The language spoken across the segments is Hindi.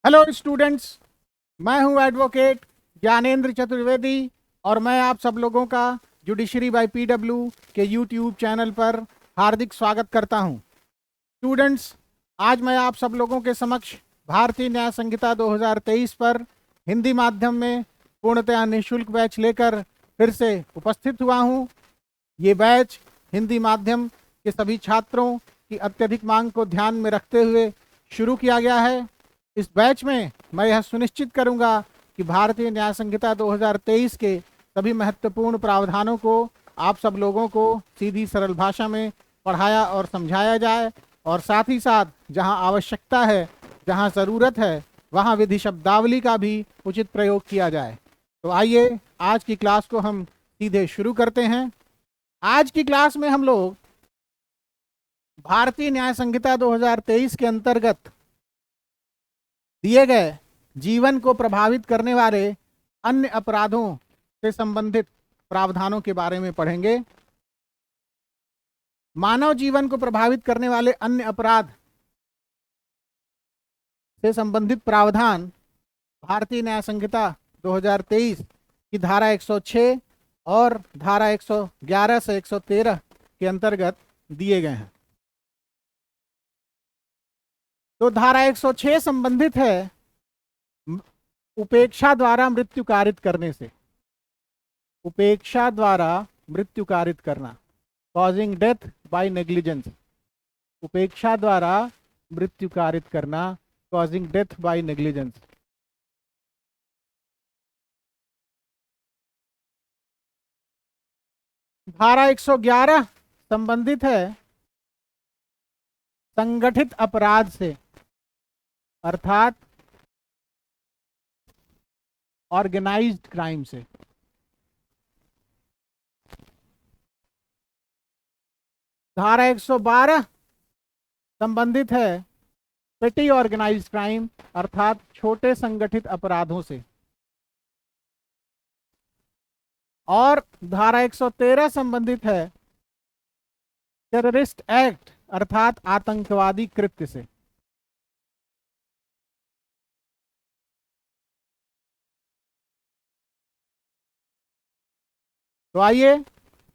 हेलो स्टूडेंट्स, मैं हूं एडवोकेट ज्ञानेंद्र चतुर्वेदी और मैं आप सब लोगों का जुडिशरी बाय पीडब्ल्यू के यूट्यूब चैनल पर हार्दिक स्वागत करता हूं। स्टूडेंट्स, आज मैं आप सब लोगों के समक्ष भारतीय न्याय संहिता 2023 पर हिंदी माध्यम में पूर्णतः निःशुल्क बैच लेकर फिर से उपस्थित हुआ हूं। ये बैच हिंदी माध्यम के सभी छात्रों की अत्यधिक मांग को ध्यान में रखते हुए शुरू किया गया है। इस बैच में मैं यह सुनिश्चित करूंगा कि भारतीय न्याय संहिता 2023 के सभी महत्वपूर्ण प्रावधानों को आप सब लोगों को सीधी सरल भाषा में पढ़ाया और समझाया जाए, और साथ ही साथ जहां आवश्यकता है, जहां ज़रूरत है, वहां विधि शब्दावली का भी उचित प्रयोग किया जाए। तो आइए आज की क्लास को हम सीधे शुरू करते हैं। आज की क्लास में हम लोग भारतीय न्याय संहिता 2023 के अंतर्गत दिए गए जीवन को प्रभावित करने वाले अन्य अपराधों से संबंधित प्रावधानों के बारे में पढ़ेंगे। मानव जीवन को प्रभावित करने वाले अन्य अपराध से संबंधित प्रावधान भारतीय न्याय संहिता 2023 की धारा 106 और धारा 111 से 113 के अंतर्गत दिए गए हैं। तो धारा 106 संबंधित है उपेक्षा द्वारा मृत्यु कारित करने से। उपेक्षा द्वारा मृत्यु कारित करना, कॉजिंग डेथ बाय नेग्लिजेंस। उपेक्षा द्वारा मृत्यु कारित करना, कॉजिंग डेथ बाय नेग्लिजेंस। धारा 111 संबंधित है संगठित अपराध से, अर्थात ऑर्गेनाइज्ड क्राइम से। धारा 112 संबंधित है पेटी ऑर्गेनाइज्ड क्राइम, अर्थात छोटे संगठित अपराधों से। और धारा 113 संबंधित है टेररिस्ट एक्ट, अर्थात आतंकवादी कृत्य से। तो आइए,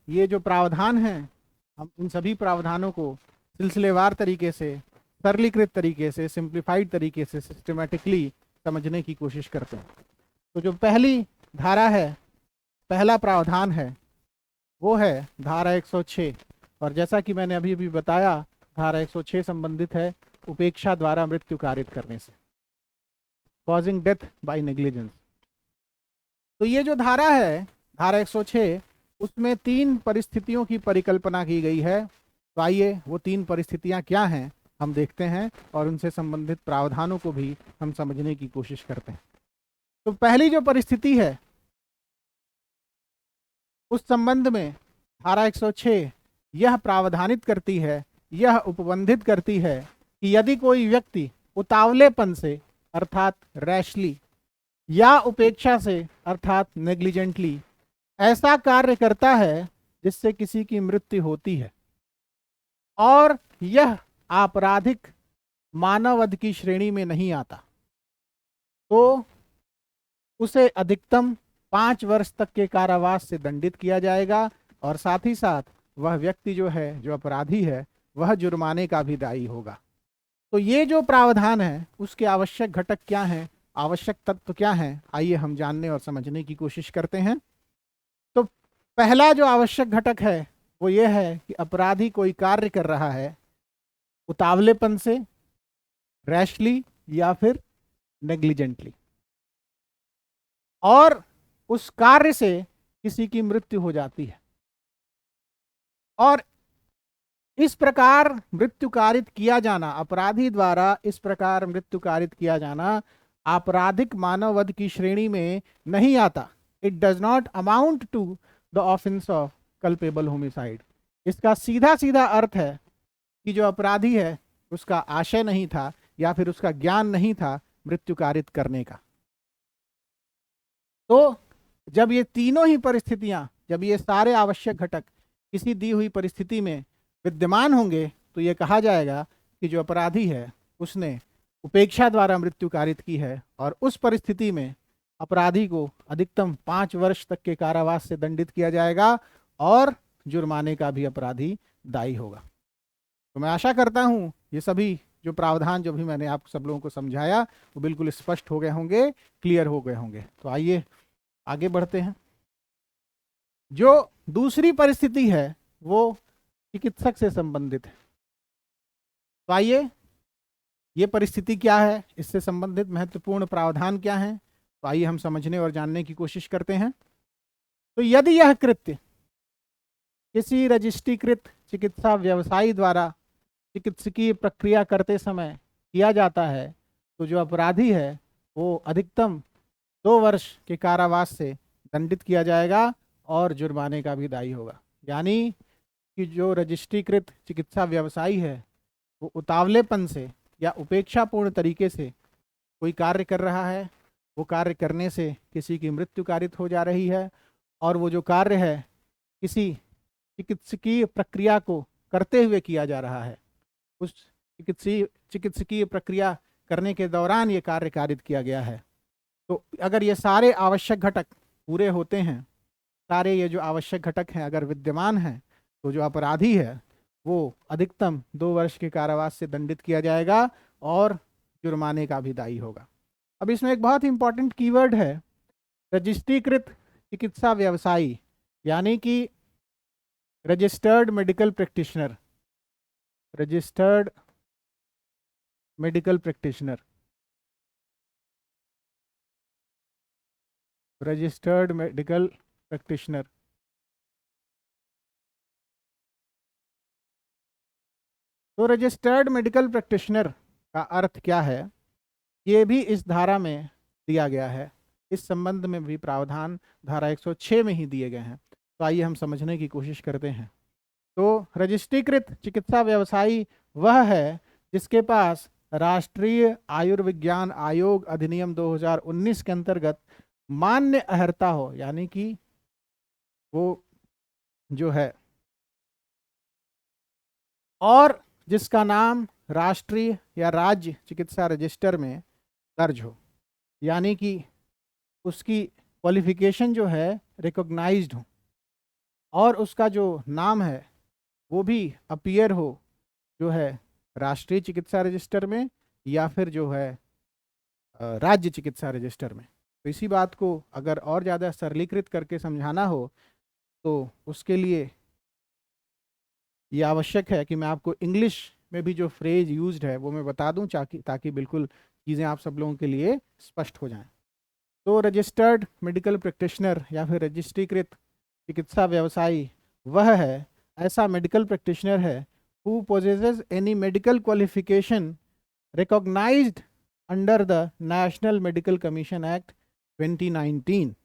ये जो प्रावधान हैं, हम इन सभी प्रावधानों को सिलसिलेवार तरीके से, सरलीकृत तरीके से, सिंप्लीफाइड तरीके से सिस्टमेटिकली समझने की कोशिश करते हैं। तो जो पहली धारा है, पहला प्रावधान है, वो है धारा 106। और जैसा कि मैंने अभी अभी बताया, धारा 106 संबंधित है उपेक्षा द्वारा मृत्यु कारित करने से, कॉजिंग डेथ बाय नेग्लिजेंस। तो ये जो धारा है, धारा 106, उसमें 3 परिस्थितियों की परिकल्पना की गई है। तो आइए वो 3 परिस्थितियां क्या हैं हम देखते हैं और उनसे संबंधित प्रावधानों को भी हम समझने की कोशिश करते हैं। तो पहली जो परिस्थिति है, उस संबंध में धारा 106 यह प्रावधानित करती है, यह उपबंधित करती है कि यदि कोई व्यक्ति उतावलेपन से, अर्थात रैशली, या उपेक्षा से, अर्थात नेग्लिजेंटली, ऐसा कार्य करता है जिससे किसी की मृत्यु होती है और यह आपराधिक मानववध की श्रेणी में नहीं आता, तो उसे अधिकतम 5 वर्ष तक के कारावास से दंडित किया जाएगा। और साथ ही साथ वह व्यक्ति जो है, जो अपराधी है, वह जुर्माने का भी दायी होगा। तो ये जो प्रावधान है, उसके आवश्यक घटक क्या हैं, आवश्यक तत्व क्या हैं, आइए हम जानने और समझने की कोशिश करते हैं। तो पहला जो आवश्यक घटक है वो ये है कि अपराधी कोई कार्य कर रहा है उतावलेपन से, रैशली या फिर नेग्लिजेंटली, और उस कार्य से किसी की मृत्यु हो जाती है। और इस प्रकार मृत्यु कारित किया जाना, अपराधी द्वारा इस प्रकार मृत्यु कारित किया जाना आपराधिक मानववध की श्रेणी में नहीं आता। It does not amount to the offence of culpable homicide. इसका सीधा सीधा अर्थ है कि जो अपराधी है उसका आशय नहीं था या फिर उसका ज्ञान नहीं था मृत्यु कारित करने का। तो जब ये तीनों ही परिस्थितियां, जब ये सारे आवश्यक घटक किसी दी हुई परिस्थिति में विद्यमान होंगे, तो ये कहा जाएगा कि जो अपराधी है उसने उपेक्षा द्वारा मृत्यु कारित की है, और उस परिस्थिति में अपराधी को अधिकतम 5 वर्ष तक के कारावास से दंडित किया जाएगा और जुर्माने का भी अपराधी दायी होगा। तो मैं आशा करता हूं ये सभी जो प्रावधान जो भी मैंने आप सब लोगों को समझाया वो बिल्कुल स्पष्ट हो गए होंगे, क्लियर हो गए होंगे। तो आइए आगे बढ़ते हैं। जो दूसरी परिस्थिति है वो चिकित्सक से संबंधित है। तो आइए, ये परिस्थिति क्या है, इससे संबंधित महत्वपूर्ण प्रावधान क्या है, तो आइए हम समझने और जानने की कोशिश करते हैं। तो यदि यह कृत्य किसी रजिस्ट्रीकृत चिकित्सा व्यवसायी द्वारा चिकित्सकीय प्रक्रिया करते समय किया जाता है तो जो अपराधी है वो अधिकतम 2 वर्ष के कारावास से दंडित किया जाएगा और जुर्माने का भी दायी होगा। यानी कि जो रजिस्ट्रीकृत चिकित्सा व्यवसायी है वो उतावलेपन से या उपेक्षापूर्ण तरीके से कोई कार्य कर रहा है, वो कार्य करने से किसी की मृत्यु कारित हो जा रही है, और वो जो कार्य है किसी चिकित्सकीय प्रक्रिया को करते हुए किया जा रहा है, उस चिकित्सकीय प्रक्रिया करने के दौरान ये कार्य कारित किया गया है। तो अगर ये सारे आवश्यक घटक पूरे होते हैं, सारे ये जो आवश्यक घटक हैं अगर विद्यमान हैं, तो जो अपराधी है वो अधिकतम 2 वर्ष के कारावास से दंडित किया जाएगा और जुर्माने का भी दायी होगा। अब इसमें एक बहुत ही इंपॉर्टेंट कीवर्ड है, रजिस्ट्रीकृत चिकित्सा व्यवसायी, यानी कि registered medical practitioner. Registered medical practitioner, registered medical practitioner. तो रजिस्टर्ड मेडिकल प्रैक्टिशनर का अर्थ क्या है, ये भी इस धारा में दिया गया है। इस संबंध में भी प्रावधान धारा 106 में ही दिए गए हैं। तो आइए हम समझने की कोशिश करते हैं। तो रजिस्ट्रीकृत चिकित्सा व्यवसायी वह है जिसके पास राष्ट्रीय आयुर्विज्ञान आयोग अधिनियम 2019 के अंतर्गत मान्य अर्हता हो, यानी कि वो जो है और जिसका नाम राष्ट्रीय या राज्य चिकित्सा रजिस्टर में दर्ज हो, यानी कि उसकी क्वालिफिकेशन जो है रिकॉग्नाइज्ड हो और उसका जो नाम है वो भी अपीयर हो जो है राष्ट्रीय चिकित्सा रजिस्टर में या फिर जो है राज्य चिकित्सा रजिस्टर में। तो इसी बात को अगर और ज़्यादा सरलीकृत करके समझाना हो तो उसके लिए ये आवश्यक है कि मैं आपको इंग्लिश में भी जो फ्रेज यूज्ड है वो मैं बता दूं ताकि बिल्कुल चीज़ें आप सब लोगों के लिए स्पष्ट हो जाएं। तो रजिस्टर्ड मेडिकल प्रैक्टिशनर या फिर रजिस्ट्रीकृत चिकित्सा व्यवसायी वह है, ऐसा मेडिकल प्रैक्टिशनर है who possesses any medical qualification recognised under the national medical commission act 2019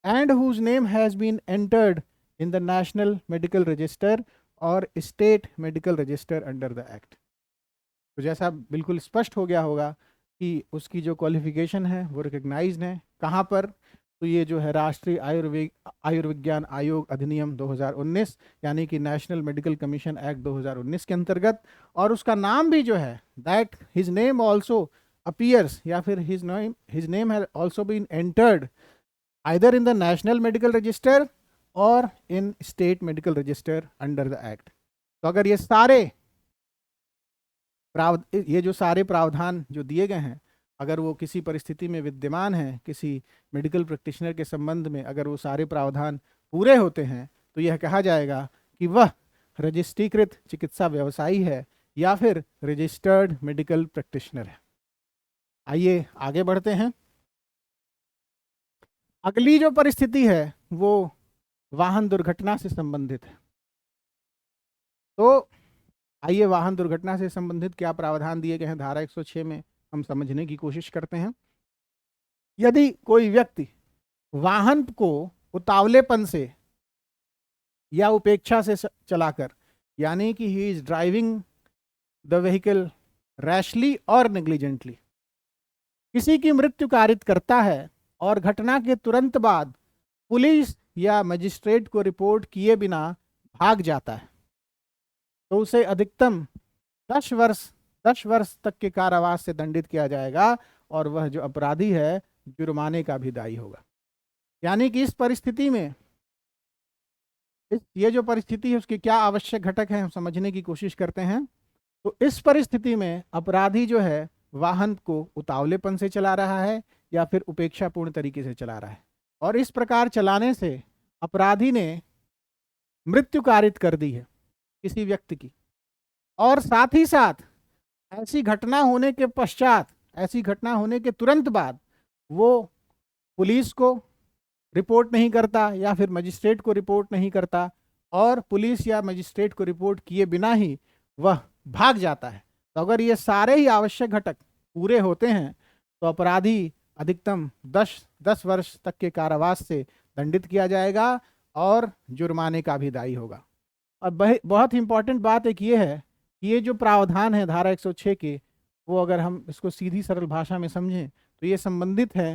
and whose name has been entered in the National Medical Register और state medical register under the act. तो जैसा बिल्कुल स्पष्ट हो गया होगा कि उसकी जो क्वालिफिकेशन है वो रिकग्नाइज्ड है। कहाँ पर, तो ये जो है राष्ट्रीय आयुर्विज्ञान आयोग अधिनियम 2019 यानी कि नेशनल मेडिकल कमीशन एक्ट 2019 के अंतर्गत, और उसका नाम भी जो है that his name also appears या फिर his name has also been entered either in the national medical register or in state medical register under the act। तो अगर ये जो सारे प्रावधान जो दिए गए हैं अगर वो किसी परिस्थिति में विद्यमान है, किसी मेडिकल प्रैक्टिशनर के संबंध में अगर वो सारे प्रावधान पूरे होते हैं तो यह कहा जाएगा कि वह रजिस्ट्रीकृत चिकित्सा व्यवसायी है या फिर रजिस्टर्ड मेडिकल प्रैक्टिशनर है। आइए आगे बढ़ते हैं। अगली जो परिस्थिति है वो वाहन दुर्घटना से संबंधित है। तो आइए वाहन दुर्घटना से संबंधित क्या प्रावधान दिए गए हैं धारा 106 में हम समझने की कोशिश करते हैं। यदि कोई व्यक्ति वाहन को उतावलेपन से या उपेक्षा से चलाकर, यानी कि he is driving the vehicle rashly और नेग्लिजेंटली, किसी की मृत्यु कारित करता है और घटना के तुरंत बाद पुलिस या मजिस्ट्रेट को रिपोर्ट किए बिना भाग जाता है, तो उसे अधिकतम 10 वर्ष 10 वर्ष तक के कारावास से दंडित किया जाएगा और वह जो अपराधी है जुर्माने का भी दायी होगा। यानी कि इस परिस्थिति में ये जो परिस्थिति है उसके क्या आवश्यक घटक हैं हम समझने की कोशिश करते हैं। तो इस परिस्थिति में अपराधी जो है वाहन को उतावलेपन से चला रहा है या फिर उपेक्षापूर्ण तरीके से चला रहा है, और इस प्रकार चलाने से अपराधी ने मृत्यु कारित कर दी है किसी व्यक्ति की, और साथ ही साथ ऐसी घटना होने के पश्चात, ऐसी घटना होने के तुरंत बाद वो पुलिस को रिपोर्ट नहीं करता या फिर मजिस्ट्रेट को रिपोर्ट नहीं करता, और पुलिस या मजिस्ट्रेट को रिपोर्ट किए बिना ही वह भाग जाता है। तो अगर ये सारे ही आवश्यक घटक पूरे होते हैं तो अपराधी अधिकतम 10 वर्ष तक के कारावास से दंडित किया जाएगा और जुर्माने का भी दायी होगा। और बहुत ही इंपॉर्टेंट बात एक ये है कि ये जो प्रावधान है धारा 106 के, वो अगर हम इसको सीधी सरल भाषा में समझें तो ये संबंधित है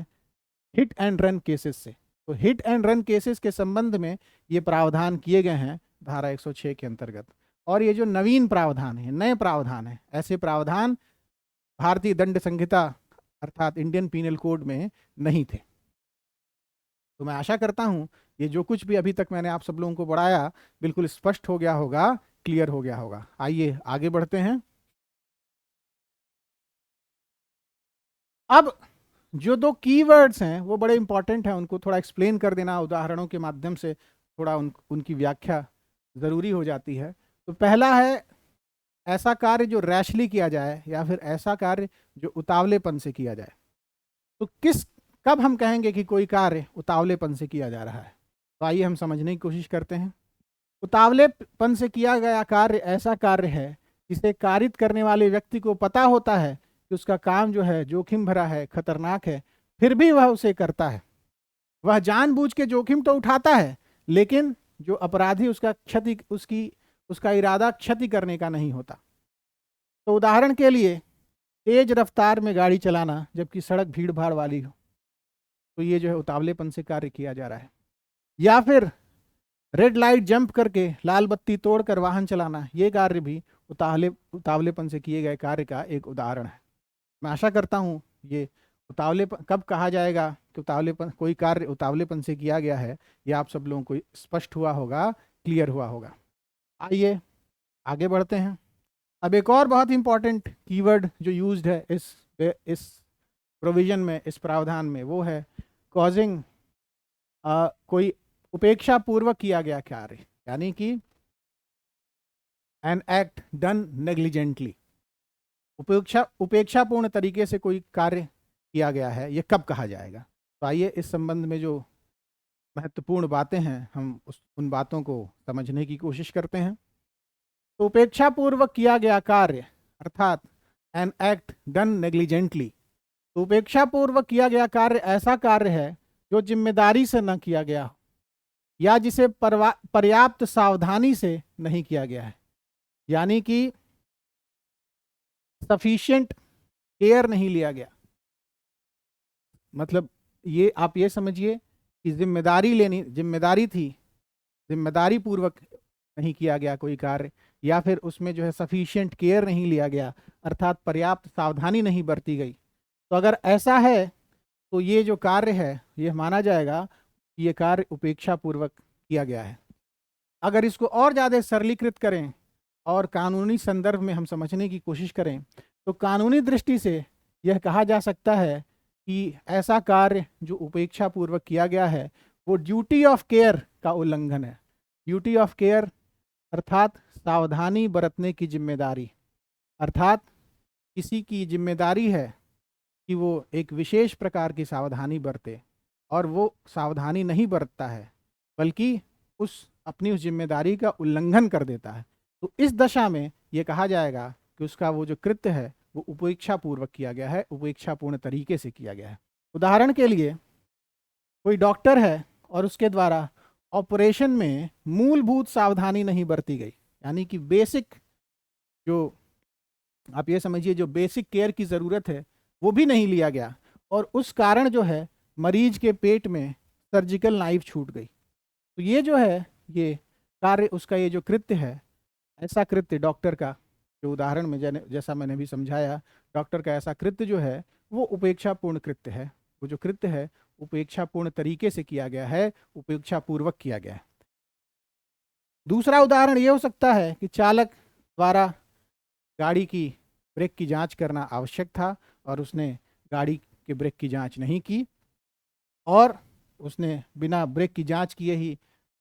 हिट एंड रन केसेस से। तो हिट एंड रन केसेस के संबंध में ये प्रावधान किए गए हैं धारा 106 के अंतर्गत। और ये जो नवीन प्रावधान है, नए प्रावधान है, ऐसे प्रावधान भारतीय दंड संहिता अर्थात इंडियन पीनल कोड में नहीं थे। तो मैं आशा करता हूं ये जो कुछ भी अभी तक मैंने आप सब लोगों को पढ़ाया बिल्कुल स्पष्ट हो गया होगा, क्लियर हो गया होगा। आइए आगे बढ़ते हैं। अब जो दो कीवर्ड्स हैं वो बड़े इंपॉर्टेंट हैं, उनको थोड़ा एक्सप्लेन कर देना उदाहरणों के माध्यम से, थोड़ा उनकी व्याख्या ज़रूरी हो जाती है। तो पहला है ऐसा कार्य जो रैशली किया जाए या फिर ऐसा कार्य जो उतावलेपन से किया जाए। तो कब हम कहेंगे कि कोई कार्य उतावलेपन से किया जा रहा है? तो आइए हम समझने की कोशिश करते हैं। उतावलेपन से किया गया कार्य ऐसा कार्य है जिसे कारित करने वाले व्यक्ति को पता होता है कि उसका काम जो है जोखिम भरा है, खतरनाक है, फिर भी वह उसे करता है। वह जानबूझ के जोखिम तो उठाता है, लेकिन जो अपराधी उसका इरादा क्षति करने का नहीं होता। तो उदाहरण के लिए तेज रफ्तार में गाड़ी चलाना जबकि सड़क भीड़ भाड़ वाली हो, तो ये जो है उतावलेपन से कार्य किया जा रहा है। या फिर रेड लाइट जंप करके लाल बत्ती तोड़कर वाहन चलाना, ये कार्य भी उतावलेपन से किए गए कार्य का एक उदाहरण है। मैं आशा करता हूँ ये उतावलेपन कब कहा जाएगा कि कोई कार्य उतावलेपन से किया गया है, ये आप सब लोगों को स्पष्ट हुआ होगा, क्लियर हुआ होगा। आइए आगे बढ़ते हैं। अब एक और बहुत इंपॉर्टेंट कीवर्ड जो यूज्ड है इस प्रोविजन में, इस प्रावधान में, वो है कॉजिंग कोई उपेक्षा पूर्वक किया गया कार्य, यानी कि एन एक्ट डन नेग्लिजेंटली। उपेक्षापूर्ण तरीके से कोई कार्य किया गया है, ये कब कहा जाएगा? तो आइए इस संबंध में जो महत्वपूर्ण बातें हैं हम उन बातों को समझने की कोशिश करते हैं। तो उपेक्षापूर्वक किया गया कार्य अर्थात एन एक्ट डन नेग्लिजेंटली, तो उपेक्षापूर्वक किया गया कार्य ऐसा कार्य है जो जिम्मेदारी से न किया गया हो या जिसे पर्याप्त सावधानी से नहीं किया गया है, यानी कि सफिशिएंट केयर नहीं लिया गया। मतलब ये आप ये समझिए कि जिम्मेदारी थी, जिम्मेदारी पूर्वक नहीं किया गया कोई कार्य, या फिर उसमें जो है सफिशिएंट केयर नहीं लिया गया अर्थात पर्याप्त सावधानी नहीं बरती गई। तो अगर ऐसा है तो ये जो कार्य है ये माना जाएगा कि ये कार्य उपेक्षा पूर्वक किया गया है। अगर इसको और ज़्यादा सरलीकृत करें और कानूनी संदर्भ में हम समझने की कोशिश करें तो कानूनी दृष्टि से यह कहा जा सकता है कि ऐसा कार्य जो उपेक्षा पूर्वक किया गया है वो ड्यूटी ऑफ केयर का उल्लंघन है। ड्यूटी ऑफ केयर अर्थात सावधानी बरतने की जिम्मेदारी, अर्थात किसी की जिम्मेदारी है कि वो एक विशेष प्रकार की सावधानी बरते और वो सावधानी नहीं बरतता है बल्कि अपनी उस जिम्मेदारी का उल्लंघन कर देता है, तो इस दशा में ये कहा जाएगा कि उसका वो जो कृत्य है वो उपेक्षा पूर्वक किया गया है, उपेक्षापूर्ण तरीके से किया गया है। उदाहरण के लिए कोई डॉक्टर है और उसके द्वारा ऑपरेशन में मूलभूत सावधानी नहीं बरती गई, यानी कि बेसिक जो आप ये समझिए जो बेसिक केयर की ज़रूरत है वो भी नहीं लिया गया, और उस कारण जो है मरीज के पेट में सर्जिकल नाइफ छूट गई। तो ये जो है ये कार्य, उसका ये जो कृत्य है, ऐसा कृत्य डॉक्टर का जो उदाहरण में जैसा मैंने भी समझाया, डॉक्टर का ऐसा कृत्य जो है वो उपेक्षापूर्ण कृत्य है। वो जो कृत्य है उपेक्षापूर्ण तरीके से किया गया है, उपेक्षापूर्वक किया गया है। दूसरा उदाहरण ये हो सकता है कि चालक द्वारा गाड़ी की ब्रेक की जांच करना आवश्यक था और उसने गाड़ी के ब्रेक की जांच नहीं की और उसने बिना ब्रेक की जांच किए ही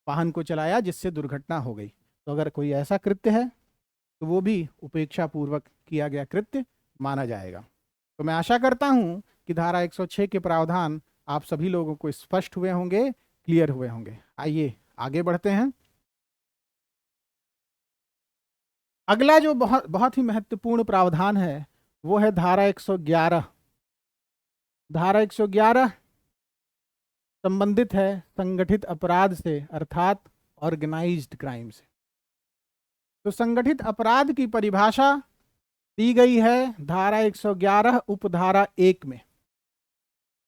वाहन को चलाया, जिससे दुर्घटना हो गई। तो अगर कोई ऐसा कृत्य है तो वो भी उपेक्षापूर्वक किया गया कृत्य माना जाएगा। तो मैं आशा करता हूं कि धारा 106 के प्रावधान आप सभी लोगों को स्पष्ट हुए होंगे, क्लियर हुए होंगे। आइए आगे बढ़ते हैं। अगला जो बहुत बहुत ही महत्वपूर्ण प्रावधान है वो है धारा 111। धारा 111 संबंधित है संगठित अपराध से, अर्थात ऑर्गेनाइज्ड क्राइम से। तो संगठित अपराध की परिभाषा दी गई है धारा 111 उपधारा 1 में।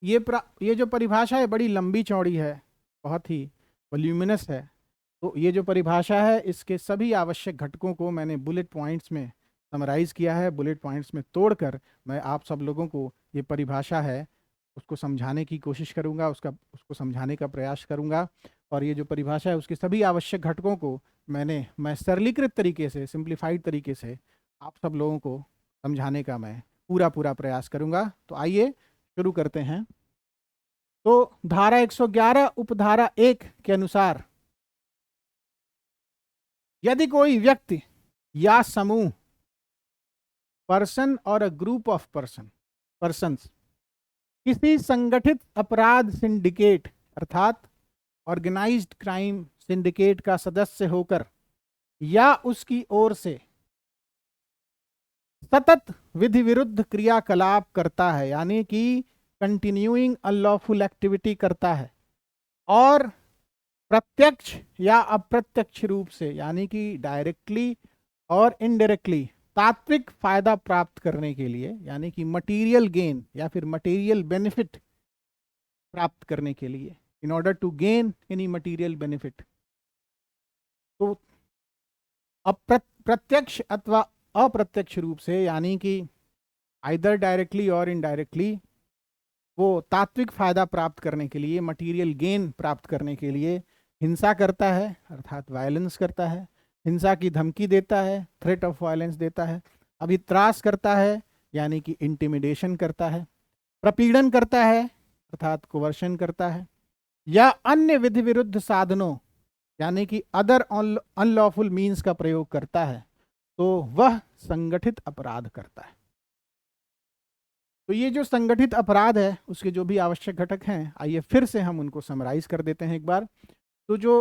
ये जो परिभाषा है बड़ी लंबी चौड़ी है, बहुत ही वॉल्यूमिनस है। तो ये जो परिभाषा है इसके सभी आवश्यक घटकों को मैंने बुलेट पॉइंट्स में समराइज किया है। बुलेट पॉइंट्स में तोड़कर मैं आप सब लोगों को ये परिभाषा है उसको समझाने की कोशिश करूंगा, उसको समझाने का प्रयास करूंगा। और ये जो परिभाषा है उसके सभी आवश्यक घटकों को मैं सरलीकृत तरीके से, सिंप्लीफाइड तरीके से आप सब लोगों को समझाने का मैं पूरा प्रयास करूंगा। तो आइए शुरू करते हैं। तो धारा 111 उपधारा 1 के अनुसार यदि कोई व्यक्ति या समूह, पर्सन और अ ग्रुप ऑफ पर्सन्स किसी संगठित अपराध सिंडिकेट अर्थात ऑर्गेनाइज्ड क्राइम सिंडिकेट का सदस्य होकर या उसकी ओर से सतत विधि विरुद्ध क्रियाकलाप करता है, यानी कि कंटिन्यूइंग अनलॉफुल एक्टिविटी करता है, और प्रत्यक्ष या अप्रत्यक्ष रूप से यानी कि डायरेक्टली और इनडायरेक्टली तात्विक फायदा प्राप्त करने के लिए, यानी कि मटेरियल गेन या फिर मटेरियल बेनिफिट प्राप्त करने के लिए, in order to gain any material benefit, तो प्रत्यक्ष अथवा अप्रत्यक्ष रूप से यानी कि आइदर डायरेक्टली और इनडायरेक्टली वो तात्विक फायदा प्राप्त करने के लिए, मटेरियल गेन प्राप्त करने के लिए हिंसा करता है अर्थात वायलेंस करता है, हिंसा की धमकी देता है, थ्रेट ऑफ वायलेंस देता है, अभित्रास करता है यानी कि इंटिमिडेशन करता है, प्रपीड़न करता है अर्थात कोवर्शन करता है, या अन्य विधि विरुद्ध साधनों यानी कि अदर अनलॉफुल मीन्स का प्रयोग करता है, तो वह संगठित अपराध करता है। तो ये जो संगठित अपराध है उसके जो भी आवश्यक घटक हैं, आइए फिर से हम उनको समराइज कर देते हैं एक बार। तो जो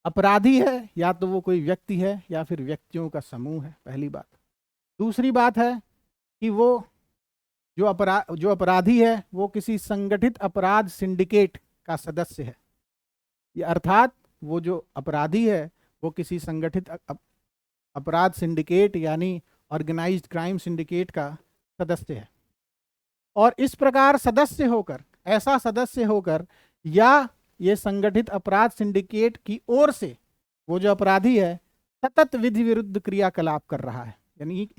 अपराधी है या तो वो कोई व्यक्ति है या फिर व्यक्तियों का समूह है, पहली बात। दूसरी बात है कि वो जो अपराधी है वो किसी संगठित अपराध सिंडिकेट का सदस्य है, अर्थात वो जो अपराधी है वो किसी संगठित अपराध सिंडिकेट यानी ऑर्गेनाइज्ड क्राइम सिंडिकेट का सदस्य है। और इस प्रकार सदस्य होकर, ऐसा सदस्य होकर, या ये संगठित अपराध सिंडिकेट की ओर से वो जो अपराधी है सतत विधि विरुद्ध क्रियाकलाप कर रहा है,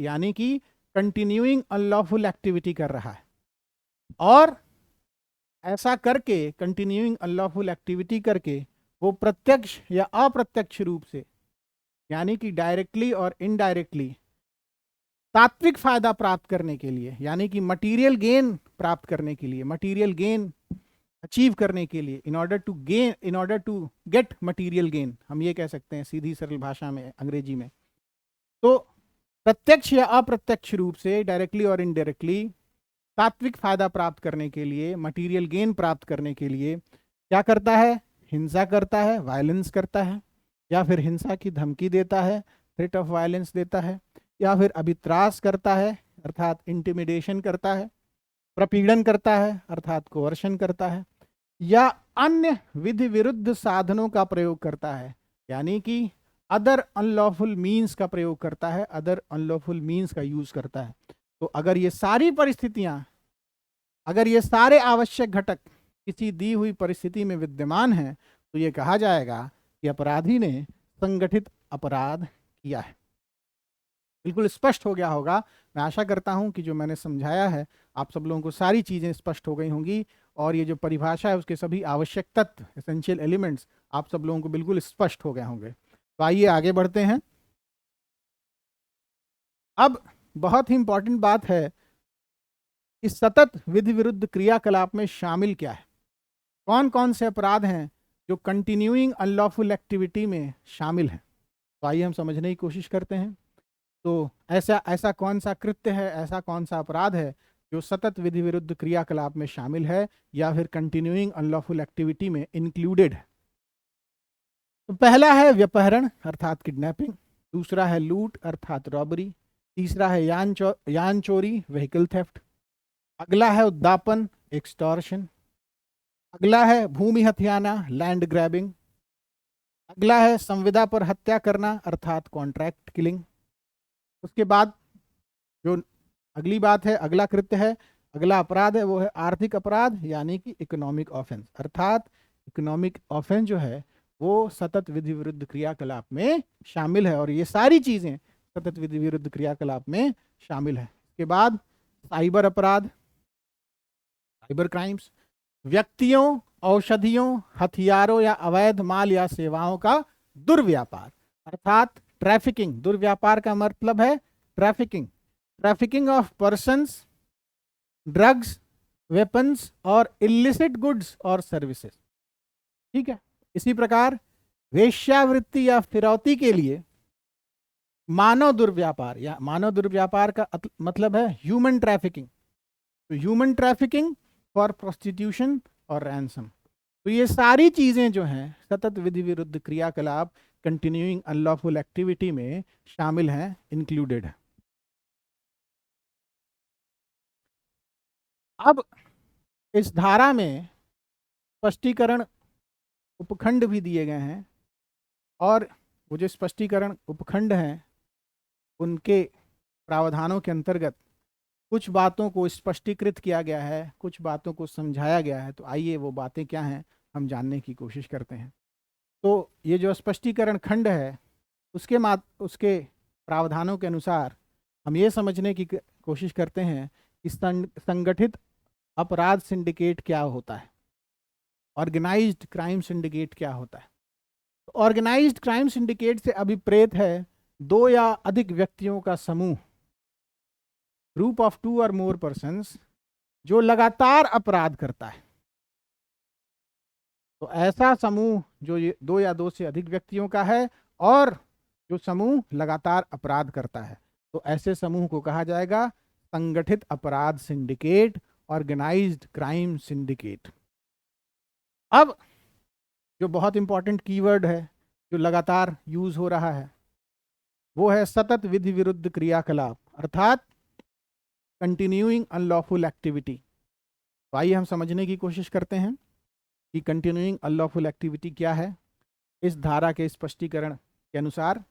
यानी कि कंटिन्यूइंग अनलॉफुल एक्टिविटी कर रहा है, और ऐसा करके कंटिन्यूइंग अनलॉफुल एक्टिविटी करके वो प्रत्यक्ष या अप्रत्यक्ष रूप से यानी कि डायरेक्टली और इनडायरेक्टली तात्विक फायदा प्राप्त करने के लिए, यानी कि मटेरियल गेन प्राप्त करने के लिए, मटेरियल गेन अचीव करने के लिए, in order to get material gain, हम ये कह सकते हैं सीधी सरल भाषा में अंग्रेजी में। तो प्रत्यक्ष या अप्रत्यक्ष रूप से, डायरेक्टली और इनडायरेक्टली तात्विक फायदा प्राप्त करने के लिए, मटेरियल गेन प्राप्त करने के लिए क्या करता है? हिंसा करता है, वायलेंस करता है, या फिर हिंसा की धमकी देता है, थ्रेट ऑफ वायलेंस देता है, या फिर अभित्रास करता है अर्थात इंटिमिडेशन करता है, प्रपीड़न करता है अर्थात कोवर्शन करता है, या अन्य विधि विरुद्ध साधनों का प्रयोग करता है, यानी कि अदर अनलॉफुल मीन्स का प्रयोग करता है, अदर अनलॉफुल मीन्स का यूज करता है। तो अगर ये सारी परिस्थितियां, अगर ये सारे आवश्यक घटक किसी दी हुई परिस्थिति में विद्यमान हैं, तो ये कहा जाएगा कि अपराधी ने संगठित अपराध किया है। बिल्कुल स्पष्ट हो गया होगा। मैं आशा करता हूं कि जो मैंने समझाया है आप सब लोगों को सारी चीजें स्पष्ट हो गई होंगी, और ये जो परिभाषा है उसके सभी आवश्यक तत्व, एसेंशियल एलिमेंट्स, आप सब लोगों को बिल्कुल स्पष्ट हो गए होंगे। तो आइए आगे बढ़ते हैं। अब बहुत ही इंपॉर्टेंट बात है कि सतत विधि विरुद्ध क्रियाकलाप में शामिल क्या है, कौन कौन से अपराध हैं जो कंटिन्यूइंग अनलॉफुल एक्टिविटी में शामिल हैं। तो आइए हम समझने की कोशिश करते हैं। तो ऐसा ऐसा कौन सा कृत्य है, ऐसा कौन सा अपराध है जो सतत विधि विरुद्ध क्रियाकलाप में शामिल है या फिर कंटिन्यूइंग अनलॉफुल एक्टिविटी में इंक्लूडेड है। तो पहला है व्यपहरण अर्थात किडनैपिंग, दूसरा है लूट अर्थात रॉबरी, तीसरा है यान चोरी व्हीकल थेफ्ट, अगला है उद्दापन एक्सटॉर्शन, अगला है भूमि हथियाना लैंड ग्रैबिंग, अगला है संविदा पर हत्या करना अर्थात कॉन्ट्रैक्ट किलिंग। उसके बाद जो अगली बात है, अगला कृत्य है, अगला अपराध है, वो है आर्थिक अपराध यानी कि इकोनॉमिक ऑफेंस, अर्थात इकोनॉमिक ऑफेंस जो है वो सतत विधि विरुद्ध क्रियाकलाप में शामिल है, और ये सारी चीजें सतत विधि विरुद्ध क्रियाकलाप में शामिल है। इसके बाद साइबर अपराध, साइबर क्राइम्स, व्यक्तियों, औषधियों, हथियारों या अवैध माल या सेवाओं का दुर्व्यापार अर्थात ट्रैफिकिंग। दुर्व्यापार का मतलब है trafficking, trafficking of persons, drugs, weapons और इलिसिट गुड्स और सर्विसेज। ठीक है। इसी प्रकार वेश्यावृत्ति या फिरौती के लिए मानव दुर्व्यापार, या मानव दुर्व्यापार का मतलब है ह्यूमन ट्रैफिकिंग, तो ह्यूमन ट्रैफिकिंग फॉर प्रोस्टिट्यूशन और रैंसम। तो ये सारी चीजें जो हैं सतत विधि विरुद्ध क्रियाकलाप कंटिन्यूइंग अनलॉफुल एक्टिविटी में शामिल हैं, इंक्लूडेड है। अब इस धारा में स्पष्टीकरण उपखंड भी दिए गए हैं, और वो जो स्पष्टीकरण उपखंड हैं उनके प्रावधानों के अंतर्गत कुछ बातों को स्पष्टीकृत किया गया है, कुछ बातों को समझाया गया है। तो आइए वो बातें क्या हैं हम जानने की कोशिश करते हैं। तो ये जो स्पष्टीकरण खंड है उसके प्रावधानों के अनुसार हम ये समझने की कोशिश करते हैं कि संगठित अपराध सिंडिकेट क्या होता है, ऑर्गेनाइज्ड क्राइम सिंडिकेट क्या होता है। तो ऑर्गेनाइज्ड क्राइम सिंडिकेट से अभिप्रेत है दो या अधिक व्यक्तियों का समूह, ग्रुप ऑफ 2 और मोर पर्सन्स, जो लगातार अपराध करता है। तो ऐसा समूह जो ये दो या दो से अधिक व्यक्तियों का है और जो समूह लगातार अपराध करता है, तो ऐसे समूह को कहा जाएगा संगठित अपराध सिंडिकेट, ऑर्गेनाइज्ड क्राइम सिंडिकेट। अब जो बहुत इंपॉर्टेंट कीवर्ड है जो लगातार यूज हो रहा है वो है सतत विधि विरुद्ध क्रियाकलाप अर्थात कंटिन्यूइंग अनलॉफुल एक्टिविटी। तो आइए हम समझने की कोशिश करते हैं कि कंटिन्यूइंग अनलॉफुल एक्टिविटी क्या है इस धारा के स्पष्टीकरण के अनुसार।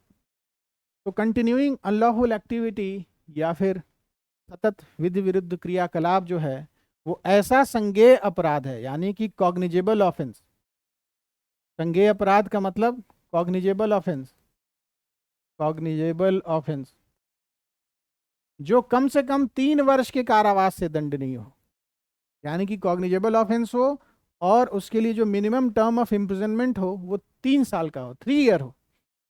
तो कंटिन्यूइंग अनलॉफुल एक्टिविटी या फिर सतत विधि विरुद्ध क्रियाकलाप जो है वो ऐसा संज्ञेय अपराध है, यानी कि कॉग्निजेबल ऑफेंस। संज्ञेय अपराध का मतलब कॉग्निजेबल ऑफेंस, कॉग्निजेबल ऑफेंस जो कम से कम 3 वर्ष के कारावास से दंडनीय हो, यानी कि कॉग्निजेबल ऑफेंस हो और उसके लिए जो मिनिमम टर्म ऑफ इम्प्रिजनमेंट हो वो 3 साल का हो, 3 ईयर हो,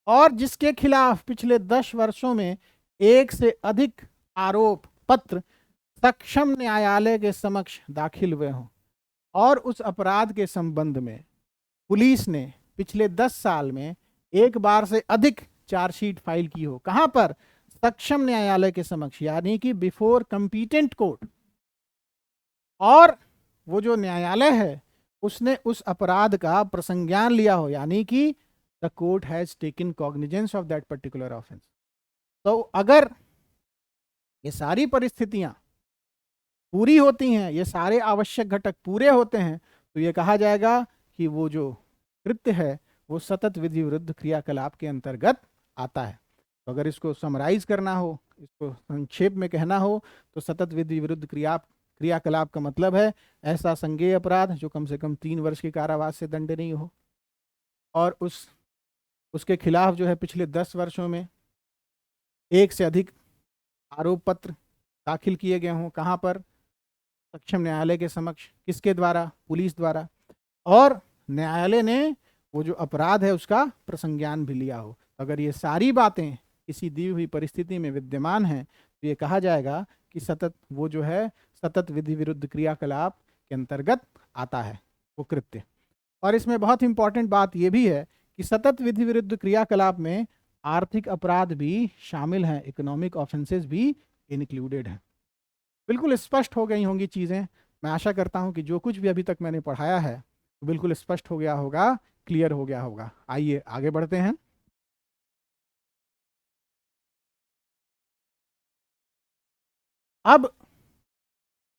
और जिसके खिलाफ पिछले 10 वर्षों में एक से अधिक आरोप पत्र सक्षम न्यायालय के समक्ष दाखिल हुए हों, और उस अपराध के संबंध में पुलिस ने पिछले 10 साल में एक बार से अधिक चार्जशीट फाइल की हो। कहां पर? सक्षम न्यायालय के समक्ष, यानी कि बिफोर कंपीटेंट कोर्ट, और वो जो न्यायालय है उसने उस अपराध का प्रसंज्ञान लिया हो, यानी कि the court has taken cognizance of that particular offence. तो अगर ये सारी परिस्थितियां पूरी होती हैं, ये सारे आवश्यक घटक पूरे होते हैं, तो ये कहा जाएगा कि वो जो कृत्य है वो सतत विधि विरुद्ध क्रियाकलाप के अंतर्गत आता है। तो अगर इसको समराइज करना हो, इसको संक्षेप में कहना हो, तो सतत विधि विरुद्ध क्रियाकलाप का मतलब है ऐसा संज्ञेय अपराध जो कम से कम 3 वर्ष के कारावास से दंडनीय हो, और उसके खिलाफ जो है पिछले 10 वर्षों में एक से अधिक आरोप पत्र दाखिल किए गए हों, कहाँ पर, सक्षम न्यायालय के समक्ष, किसके द्वारा, पुलिस द्वारा, और न्यायालय ने वो जो अपराध है उसका प्रसंज्ञान भी लिया हो। अगर ये सारी बातें किसी दी हुई परिस्थिति में विद्यमान हैं तो ये कहा जाएगा कि सतत, वो जो है सतत विधि विरुद्ध क्रियाकलाप के अंतर्गत आता है वो कृत्य। और इसमें बहुत इंपॉर्टेंट बात यह भी है कि सतत विधि विरुद्ध क्रियाकलाप में आर्थिक अपराध भी शामिल हैं, इकोनॉमिक ऑफेंसेस भी इंक्लूडेड हैं। बिल्कुल स्पष्ट हो गई होंगी चीज़ें। मैं आशा करता हूं कि जो कुछ भी अभी तक मैंने पढ़ाया है तो बिल्कुल स्पष्ट हो गया होगा, क्लियर हो गया होगा। आइए आगे बढ़ते हैं। अब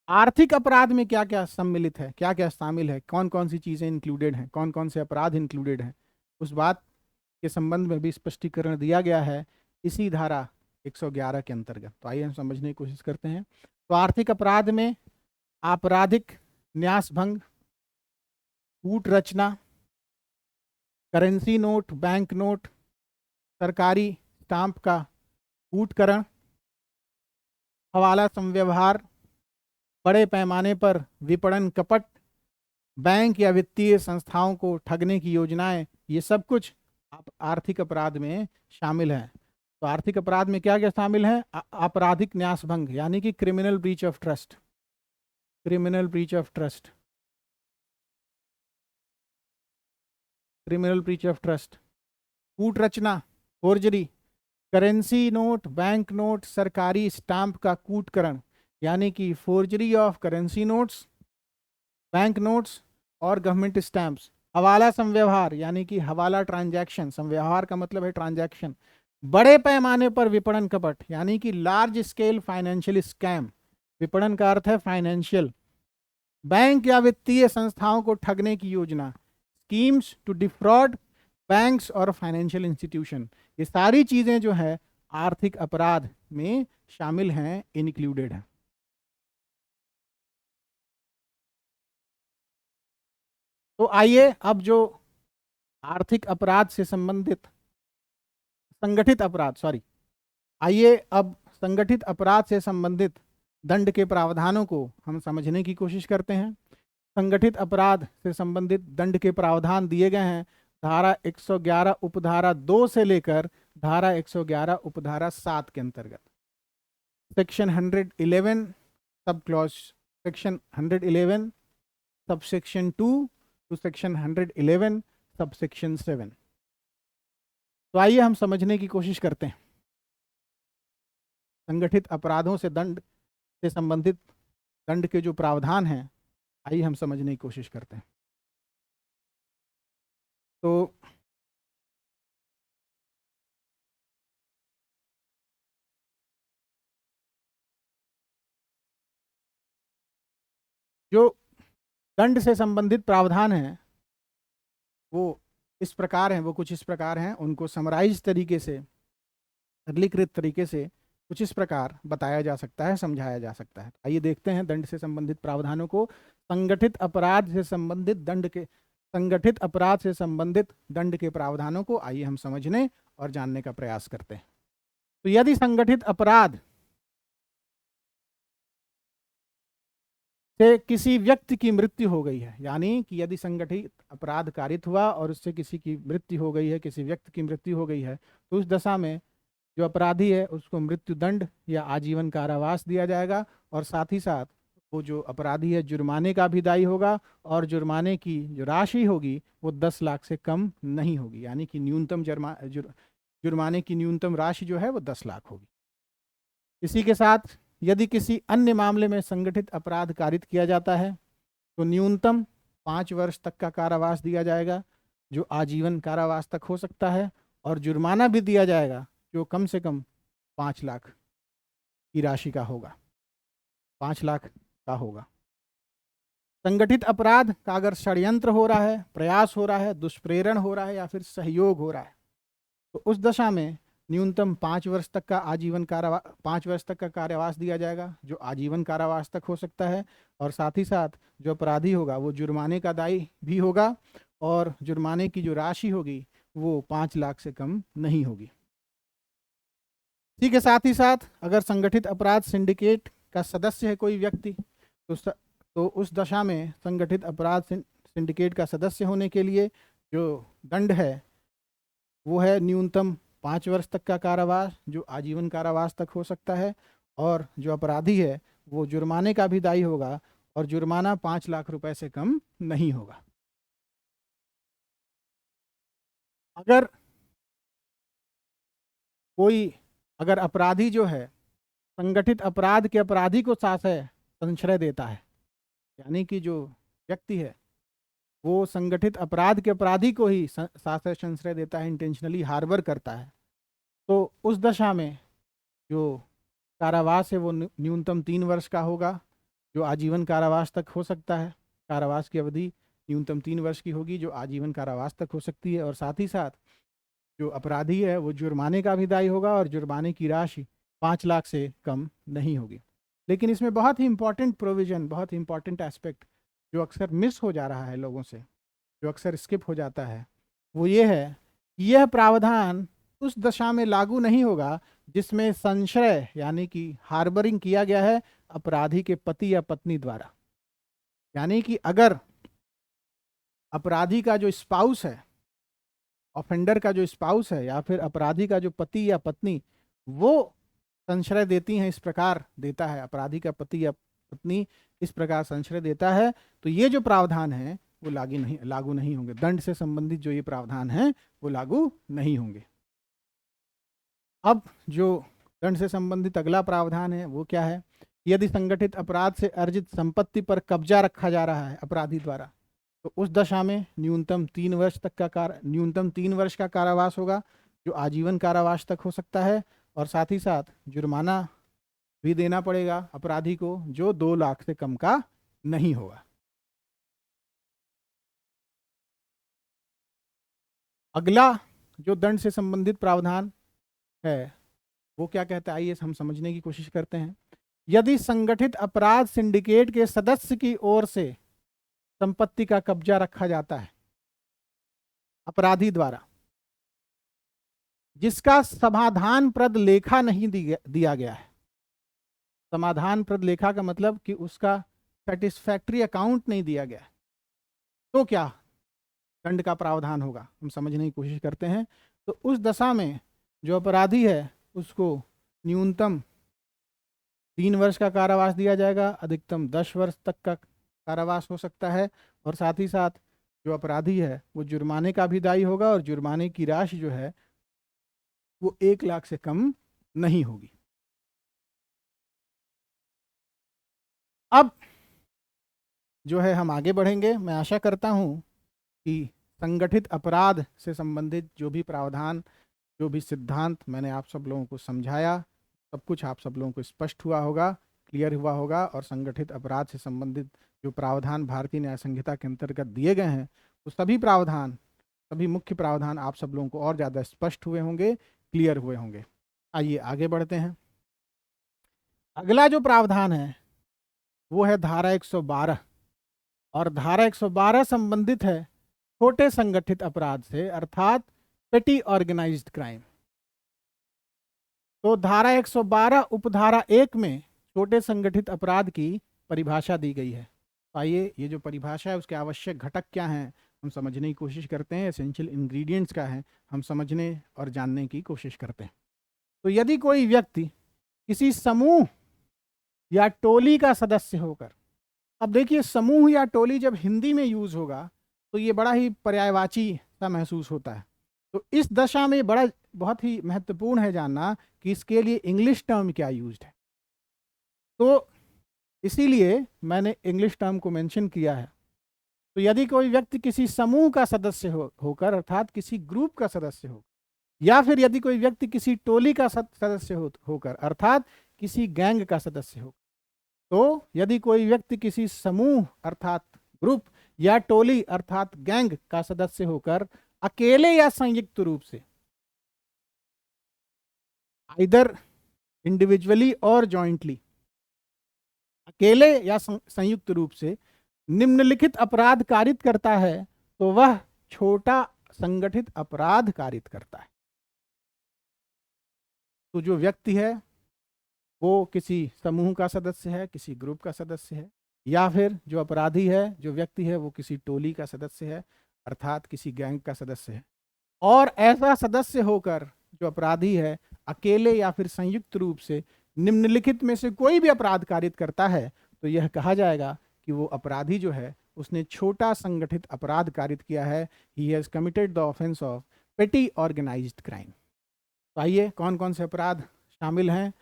आर्थिक अपराध में क्या क्या सम्मिलित है, क्या क्या शामिल है, कौन कौन सी चीज़ें इंक्लूडेड हैं, कौन कौन से अपराध इंक्लूडेड हैं, उस बात के संबंध में भी स्पष्टीकरण दिया गया है इसी धारा 111 के अंतर्गत। तो आइए हम समझने की कोशिश करते हैं। तो आर्थिक अपराध में आपराधिक न्यास भंग, कूट रचना, करेंसी नोट, बैंक नोट, सरकारी स्टाम्प का कूटकरण, हवाला संव्यवहार, बड़े पैमाने पर विपणन कपट, बैंक या वित्तीय संस्थाओं को ठगने की योजनाएं, ये सब कुछ आर्थिक अपराध में शामिल है। तो आर्थिक अपराध में क्या क्या शामिल है? आपराधिक न्यास भंग यानी कि criminal breach of trust, criminal breach of trust, criminal breach of trust, कूट रचना, forgery, currency note, bank note, सरकारी स्टाम्प का कूटकरण यानी कि forgery of currency notes, bank notes और गवर्नमेंट स्टैंप्स, हवाला संव्यवहार यानी कि हवाला ट्रांजैक्शन, संव्यवहार का मतलब है ट्रांजैक्शन, बड़े पैमाने पर विपणन कपट यानी कि लार्ज स्केल फाइनेंशियल स्कैम, विपणन का अर्थ है फाइनेंशियल, बैंक या वित्तीय संस्थाओं को ठगने की योजना, स्कीम्स टू डिफ्रॉड बैंक्स और फाइनेंशियल इंस्टीट्यूशन, ये सारी चीजें जो है आर्थिक अपराध में शामिल हैं, इंक्लूडेड हैं। तो आइए अब जो आर्थिक अपराध से संबंधित संगठित अपराध, सॉरी, आइए अब संगठित अपराध से संबंधित दंड के प्रावधानों को हम समझने की कोशिश करते हैं। संगठित अपराध से संबंधित दंड के प्रावधान दिए गए हैं धारा 111 उपधारा 2 से लेकर धारा 111 उपधारा 7 के अंतर्गत। Section 111 sub clause, section 111 sub section 2 to section 111 sub section 7। तो आइए हम समझने की कोशिश करते हैं संगठित अपराधों से दंड से संबंधित दंड के जो प्रावधान हैं, आइए हम समझने की कोशिश करते हैं। तो जो दंड से संबंधित प्रावधान हैं वो इस प्रकार हैं, वो कुछ इस प्रकार हैं, उनको समराइज तरीके से, सरलीकृत तरीके से कुछ इस प्रकार बताया जा सकता है, समझाया जा सकता है। आइए देखते हैं दंड से संबंधित प्रावधानों को। संगठित अपराध से संबंधित दंड के, संगठित अपराध से संबंधित दंड के प्रावधानों को आइए हम समझने और जानने का प्रयास करते हैं। तो यदि संगठित अपराध से किसी व्यक्ति की मृत्यु हो गई है, यानी कि यदि संगठित अपराध कारित हुआ और उससे किसी की मृत्यु हो गई है, किसी व्यक्ति की मृत्यु हो गई है, तो उस दशा में जो अपराधी है उसको मृत्यु दंड या आजीवन कारावास दिया जाएगा, और साथ ही साथ वो जो अपराधी है जुर्माने का भी दायी होगा, और जुर्माने की जो राशि होगी वो 10 लाख से कम नहीं होगी, यानी कि न्यूनतम जुर्माने की न्यूनतम राशि जो है वो 10 लाख होगी। इसी के साथ यदि किसी अन्य मामले में संगठित अपराध कारित किया जाता है तो न्यूनतम 5 वर्ष तक का कारावास दिया जाएगा, जो आजीवन कारावास तक हो सकता है, और जुर्माना भी दिया जाएगा जो कम से कम 5 लाख की राशि का होगा, 5 लाख का होगा। संगठित अपराध का अगर षड्यंत्र हो रहा है, प्रयास हो रहा है, दुष्प्रेरण हो रहा है या फिर सहयोग हो रहा है, तो उस दशा में न्यूनतम 5 वर्ष तक का आजीवन कारावास, 5 वर्ष तक का कारावास दिया जाएगा, जो आजीवन कारावास तक हो सकता है, और साथ ही साथ जो अपराधी होगा वो जुर्माने का दायी भी होगा, और जुर्माने की जो राशि होगी वो 5 लाख से कम नहीं होगी। इसी के साथ ही साथ अगर संगठित अपराध सिंडिकेट का सदस्य है कोई व्यक्ति, तो उस दशा में संगठित अपराध सिंडिकेट का सदस्य होने के लिए जो दंड है वो है न्यूनतम 5 वर्ष तक का कारावास, जो आजीवन कारावास तक हो सकता है, और जो अपराधी है वो जुर्माने का भी दायी होगा, और जुर्माना 5 लाख रुपए से कम नहीं होगा। अगर अपराधी जो है संगठित अपराध के अपराधी को संशय देता है, यानी कि जो व्यक्ति है वो संगठित अपराध के अपराधी को ही संशय देता है, इंटेंशनली हार्बर करता है, तो उस दशा में जो कारावास है वो न्यूनतम 3 वर्ष का होगा, जो आजीवन कारावास तक हो सकता है। कारावास की अवधि न्यूनतम 3 वर्ष की होगी, जो आजीवन कारावास तक हो सकती है, और साथ ही साथ जो अपराधी है वो जुर्माने का भी दायी होगा, और जुर्माने की राशि 5 लाख से कम नहीं होगी। लेकिन इसमें बहुत ही इंपॉर्टेंट प्रोविजन, बहुत ही इंपॉर्टेंट एस्पेक्ट जो अक्सर मिस हो जा रहा है लोगों से, जो अक्सर स्किप हो जाता है, वो ये है कि यह प्रावधान उस दशा में लागू नहीं होगा जिसमें संशय यानी कि हार्बरिंग किया गया है अपराधी के पति या पत्नी द्वारा। यानी कि अगर अपराधी का जो स्पाउस है, ऑफेंडर का जो स्पाउस है, या फिर अपराधी का जो पति या पत्नी वो संशय देती हैं, इस प्रकार देता है, अपराधी का पति या पत्नी इस प्रकार संशय देता है, तो ये जो प्रावधान है वो लागू नहीं होंगे। दंड से संबंधित जो ये प्रावधान है वो लागू नहीं होंगे। अब जो दंड से संबंधित अगला प्रावधान है वो क्या है? यदि संगठित अपराध से अर्जित संपत्ति पर कब्जा रखा जा रहा है अपराधी द्वारा, तो उस दशा में न्यूनतम 3 वर्ष का कारावास होगा, जो आजीवन कारावास तक हो सकता है, और साथ ही साथ जुर्माना भी देना पड़ेगा अपराधी को, जो 2 लाख से कम का नहीं होगा। अगला जो दंड से संबंधित प्रावधान है वो क्या कहता है, आइए हम समझने की कोशिश करते हैं। यदि संगठित अपराध सिंडिकेट के सदस्य की ओर से संपत्ति का कब्जा रखा जाता है अपराधी द्वारा, जिसका समाधानप्रद लेखा नहीं दिया गया है। समाधानप्रद लेखा का मतलब कि उसका सेटिस्फैक्ट्री अकाउंट नहीं दिया गया है, तो क्या दंड का प्रावधान होगा, हम समझने की कोशिश करते हैं। तो उस दशा में जो अपराधी है उसको न्यूनतम 3 वर्ष का कारावास दिया जाएगा, अधिकतम 10 वर्ष तक का कारावास हो सकता है, और साथ ही साथ जो अपराधी है वो जुर्माने का भी दायी होगा, और जुर्माने की राशि जो है वो 1 लाख से कम नहीं होगी। अब जो है हम आगे बढ़ेंगे। मैं आशा करता हूं कि संगठित अपराध से संबंधित जो भी प्रावधान, जो भी सिद्धांत मैंने आप सब लोगों को समझाया, सब कुछ आप सब लोगों को स्पष्ट हुआ होगा, क्लियर हुआ होगा, और संगठित अपराध से संबंधित जो प्रावधान भारतीय न्याय संहिता के अंतर्गत दिए गए हैं वो सभी प्रावधान, सभी मुख्य प्रावधान आप सब लोगों को और ज़्यादा स्पष्ट हुए होंगे, क्लियर हुए होंगे। आइए आगे बढ़ते हैं। अगला जो प्रावधान है वो है धारा 112, और धारा 112 संबंधित है छोटे संगठित अपराध से, अर्थात पेटी ऑर्गेनाइज्ड क्राइम। तो धारा 112 उपधारा 1 में छोटे संगठित अपराध की परिभाषा दी गई है। आइए ये जो परिभाषा है उसके आवश्यक घटक क्या हैं हम समझने की कोशिश करते हैं, एसेंशियल इंग्रेडिएंट्स क्या हैं हम समझने और जानने की कोशिश करते हैं। तो यदि कोई व्यक्ति किसी समूह या टोली का सदस्य होकर, अब देखिए समूह या टोली जब हिंदी में यूज होगा तो ये बड़ा ही पर्यायवाची सा महसूस होता है, तो इस दशा में बहुत ही महत्वपूर्ण है जानना कि इसके लिए इंग्लिश टर्म क्या यूज्ड है। तो इसीलिए मैंने इंग्लिश टर्म को मेंशन किया है। तो यदि कोई व्यक्ति किसी समूह का सदस्य होकर अर्थात किसी ग्रुप का सदस्य हो, या फिर यदि कोई व्यक्ति किसी टोली का सदस्य होकर अर्थात किसी गैंग का सदस्य हो, तो यदि कोई व्यक्ति किसी समूह अर्थात ग्रुप या टोली अर्थात गैंग का सदस्य होकर अकेले या संयुक्त रूप से, आइदर इंडिविजुअली और जॉइंटली, अकेले या संयुक्त रूप से निम्नलिखित अपराध कारित करता है, तो वह छोटा संगठित अपराध कारित करता है। तो जो व्यक्ति है वो किसी समूह का सदस्य है, किसी ग्रुप का सदस्य है, या फिर जो अपराधी है, जो व्यक्ति है, वो किसी टोली का सदस्य है, अर्थात किसी गैंग का सदस्य है। और ऐसा सदस्य होकर जो अपराधी है अकेले या फिर संयुक्त रूप से निम्नलिखित में से कोई भी अपराध कारित करता है, तो यह कहा जाएगा कि वो अपराधी जो है उसने छोटा संगठित अपराध कारित किया है। He has committed the offence of petty organised crime. तो आइए कौन कौन से अपराध शामिल हैं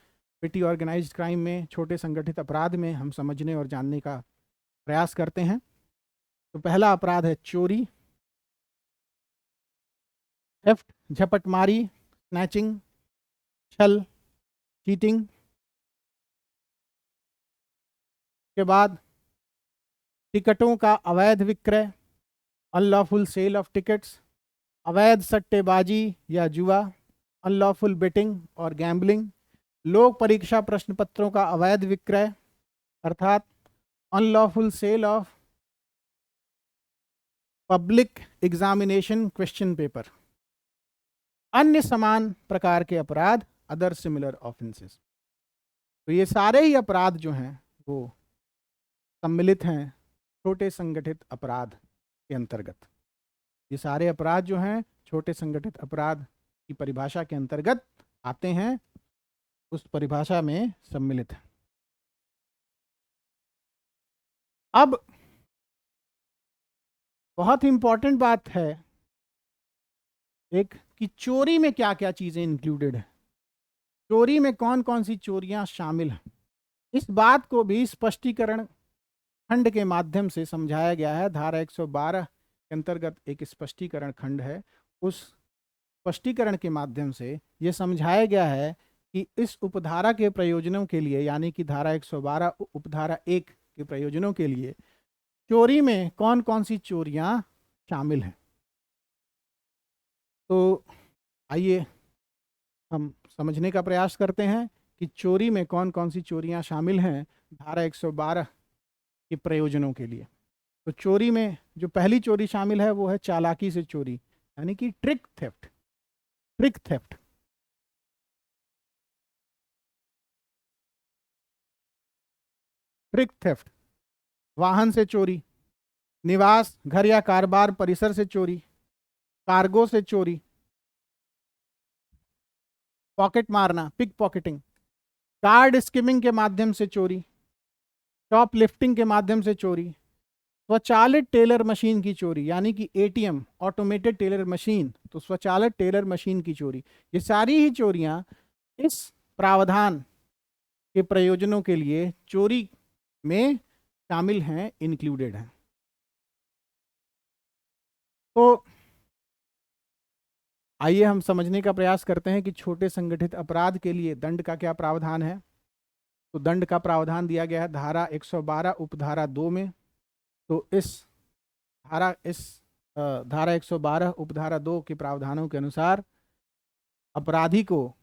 पेटी ऑर्गेनाइज्ड क्राइम में, छोटे संगठित अपराध में, हम समझने और जानने का प्रयास करते हैं। तो पहला अपराध है चोरी, थेफ्ट, झपटमारी, स्नैचिंग, छल, चीटिंग। के बाद टिकटों का अवैध विक्रय, अनलॉफुल सेल ऑफ टिकट्स, अवैध सट्टेबाजी या जुआ, अनलॉफुल बेटिंग और गैम्बलिंग, लोक परीक्षा प्रश्न पत्रों का अवैध विक्रय अर्थात unlawful sale of public examination question paper, अन्य समान प्रकार के अपराध, अदर सिमिलर ऑफेंसेस। तो ये सारे ही अपराध जो हैं वो सम्मिलित हैं छोटे संगठित अपराध के अंतर्गत। ये सारे अपराध जो हैं छोटे संगठित अपराध की परिभाषा के अंतर्गत आते हैं, उस परिभाषा में सम्मिलित है। अब बहुत ही इंपॉर्टेंट बात है एक कि चोरी में क्या क्या चीजें इंक्लूडेड है, चोरी में कौन कौन सी चोरियां शामिल हैं। इस बात को भी स्पष्टीकरण खंड के माध्यम से समझाया गया है। धारा 112 के अंतर्गत एक स्पष्टीकरण खंड है, उस स्पष्टीकरण के माध्यम से यह समझाया गया है कि इस उपधारा के प्रयोजनों के लिए, यानी कि धारा 112 उपधारा 1 के प्रयोजनों के लिए चोरी में कौन कौन सी चोरियां शामिल हैं। तो आइए हम समझने का प्रयास करते हैं कि चोरी में कौन कौन सी चोरियां शामिल हैं धारा 112 के प्रयोजनों के लिए। तो चोरी में जो पहली चोरी शामिल है वो है चालाकी से चोरी, यानी कि trick theft. Trick theft trick theft, वाहन से चोरी, निवास घर या कारोबार परिसर से चोरी, कार्गो से चोरी, पॉकेट मारना पिक पॉकेटिंग, कार्ड स्किमिंग के माध्यम से चोरी, शॉप लिफ्टिंग के माध्यम से चोरी, स्वचालित टेलर मशीन की चोरी, यानी कि एटीएम ऑटोमेटेड टेलर मशीन, तो स्वचालित टेलर मशीन की चोरी। ये सारी ही चोरियां इस प्रावधान के प्रयोजनों के लिए चोरी में शामिल हैं, इंक्लूडेड हैं। तो आइए हम समझने का प्रयास करते हैं कि छोटे संगठित अपराध के लिए दंड का क्या प्रावधान है। तो दंड का प्रावधान दिया गया है धारा 112 उपधारा 2 में। तो इस धारा 112 उपधारा 2 के प्रावधानों के अनुसार अपराधी को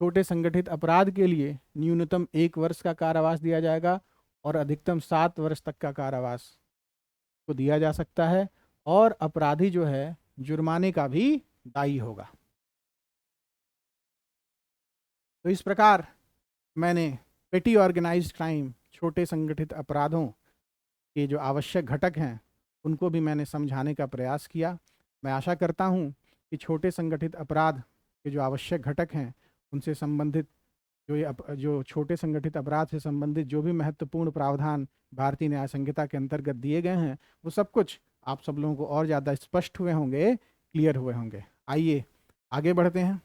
छोटे संगठित अपराध के लिए न्यूनतम 1 वर्ष का कारावास दिया जाएगा और अधिकतम 7 वर्ष तक का कारावास को दिया जा सकता है, और अपराधी जो है जुर्माने का भी दायी होगा। तो इस प्रकार मैंने पेटी ऑर्गेनाइज्ड क्राइम, छोटे संगठित अपराधों के जो आवश्यक घटक हैं उनको भी मैंने समझाने का प्रयास किया। मैं आशा करता हूं कि छोटे संगठित अपराध के जो आवश्यक घटक हैं उनसे संबंधित जो छोटे संगठित अपराध से संबंधित जो भी महत्वपूर्ण प्रावधान भारतीय न्याय संहिता के अंतर्गत दिए गए हैं वो सब कुछ आप सब लोगों को और ज़्यादा स्पष्ट हुए होंगे, क्लियर हुए होंगे। आइए आगे बढ़ते हैं।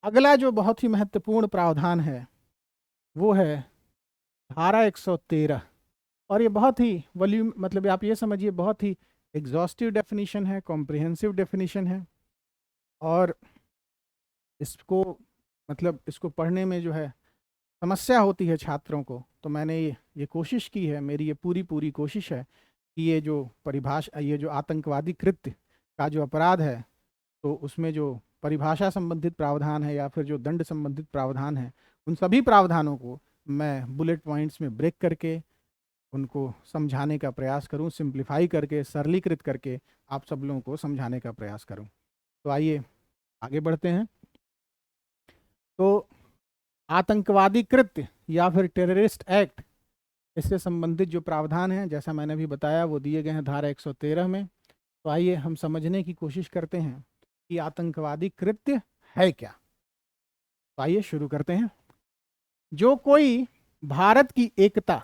अगला जो बहुत ही महत्वपूर्ण प्रावधान है वो है धारा 113, और ये बहुत ही वॉल्यूम, मतलब आप ये समझिए बहुत ही एग्जॉस्टिव डेफिनेशन है, कॉम्प्रिहेंसिव डेफिनेशन है, और इसको मतलब इसको पढ़ने में जो है समस्या होती है छात्रों को। तो मैंने ये कोशिश की है, मेरी ये पूरी कोशिश है कि ये जो परिभाषा, ये जो आतंकवादी कृत्य का जो अपराध है तो उसमें जो परिभाषा संबंधित प्रावधान है या फिर जो दंड संबंधित प्रावधान है उन सभी प्रावधानों को मैं बुलेट पॉइंट्स में ब्रेक करके उनको समझाने का प्रयास करूं, सिंप्लीफाई करके, सरलीकृत करके आप सब लोगों को समझाने का प्रयास करूं। तो आइए आगे बढ़ते हैं। आतंकवादी कृत्य या फिर टेररिस्ट एक्ट, इससे संबंधित जो प्रावधान हैं जैसा मैंने अभी बताया वो दिए गए हैं धारा 113 में। तो आइए हम समझने की कोशिश करते हैं कि आतंकवादी कृत्य है क्या। तो आइए शुरू करते हैं। जो कोई भारत की एकता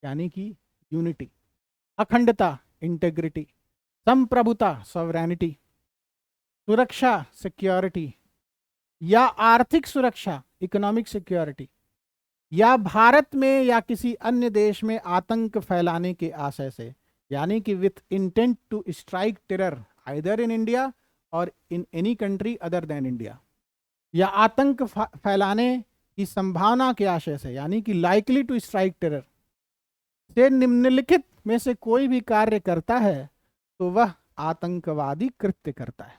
यानी कि यूनिटी, अखंडता इंटेग्रिटी, संप्रभुता सॉवरेनिटी, सुरक्षा सिक्योरिटी, या आर्थिक सुरक्षा इकोनॉमिक सिक्योरिटी, या भारत में या किसी अन्य देश में आतंक फैलाने के आशय से, यानी कि with intent to strike terror either in India और in any country other than India, या आतंक फैलाने की संभावना के आशय से, यानी कि लाइकली टू स्ट्राइक टेरर से निम्नलिखित में से कोई भी कार्य करता है तो वह आतंकवादी कृत्य करता है।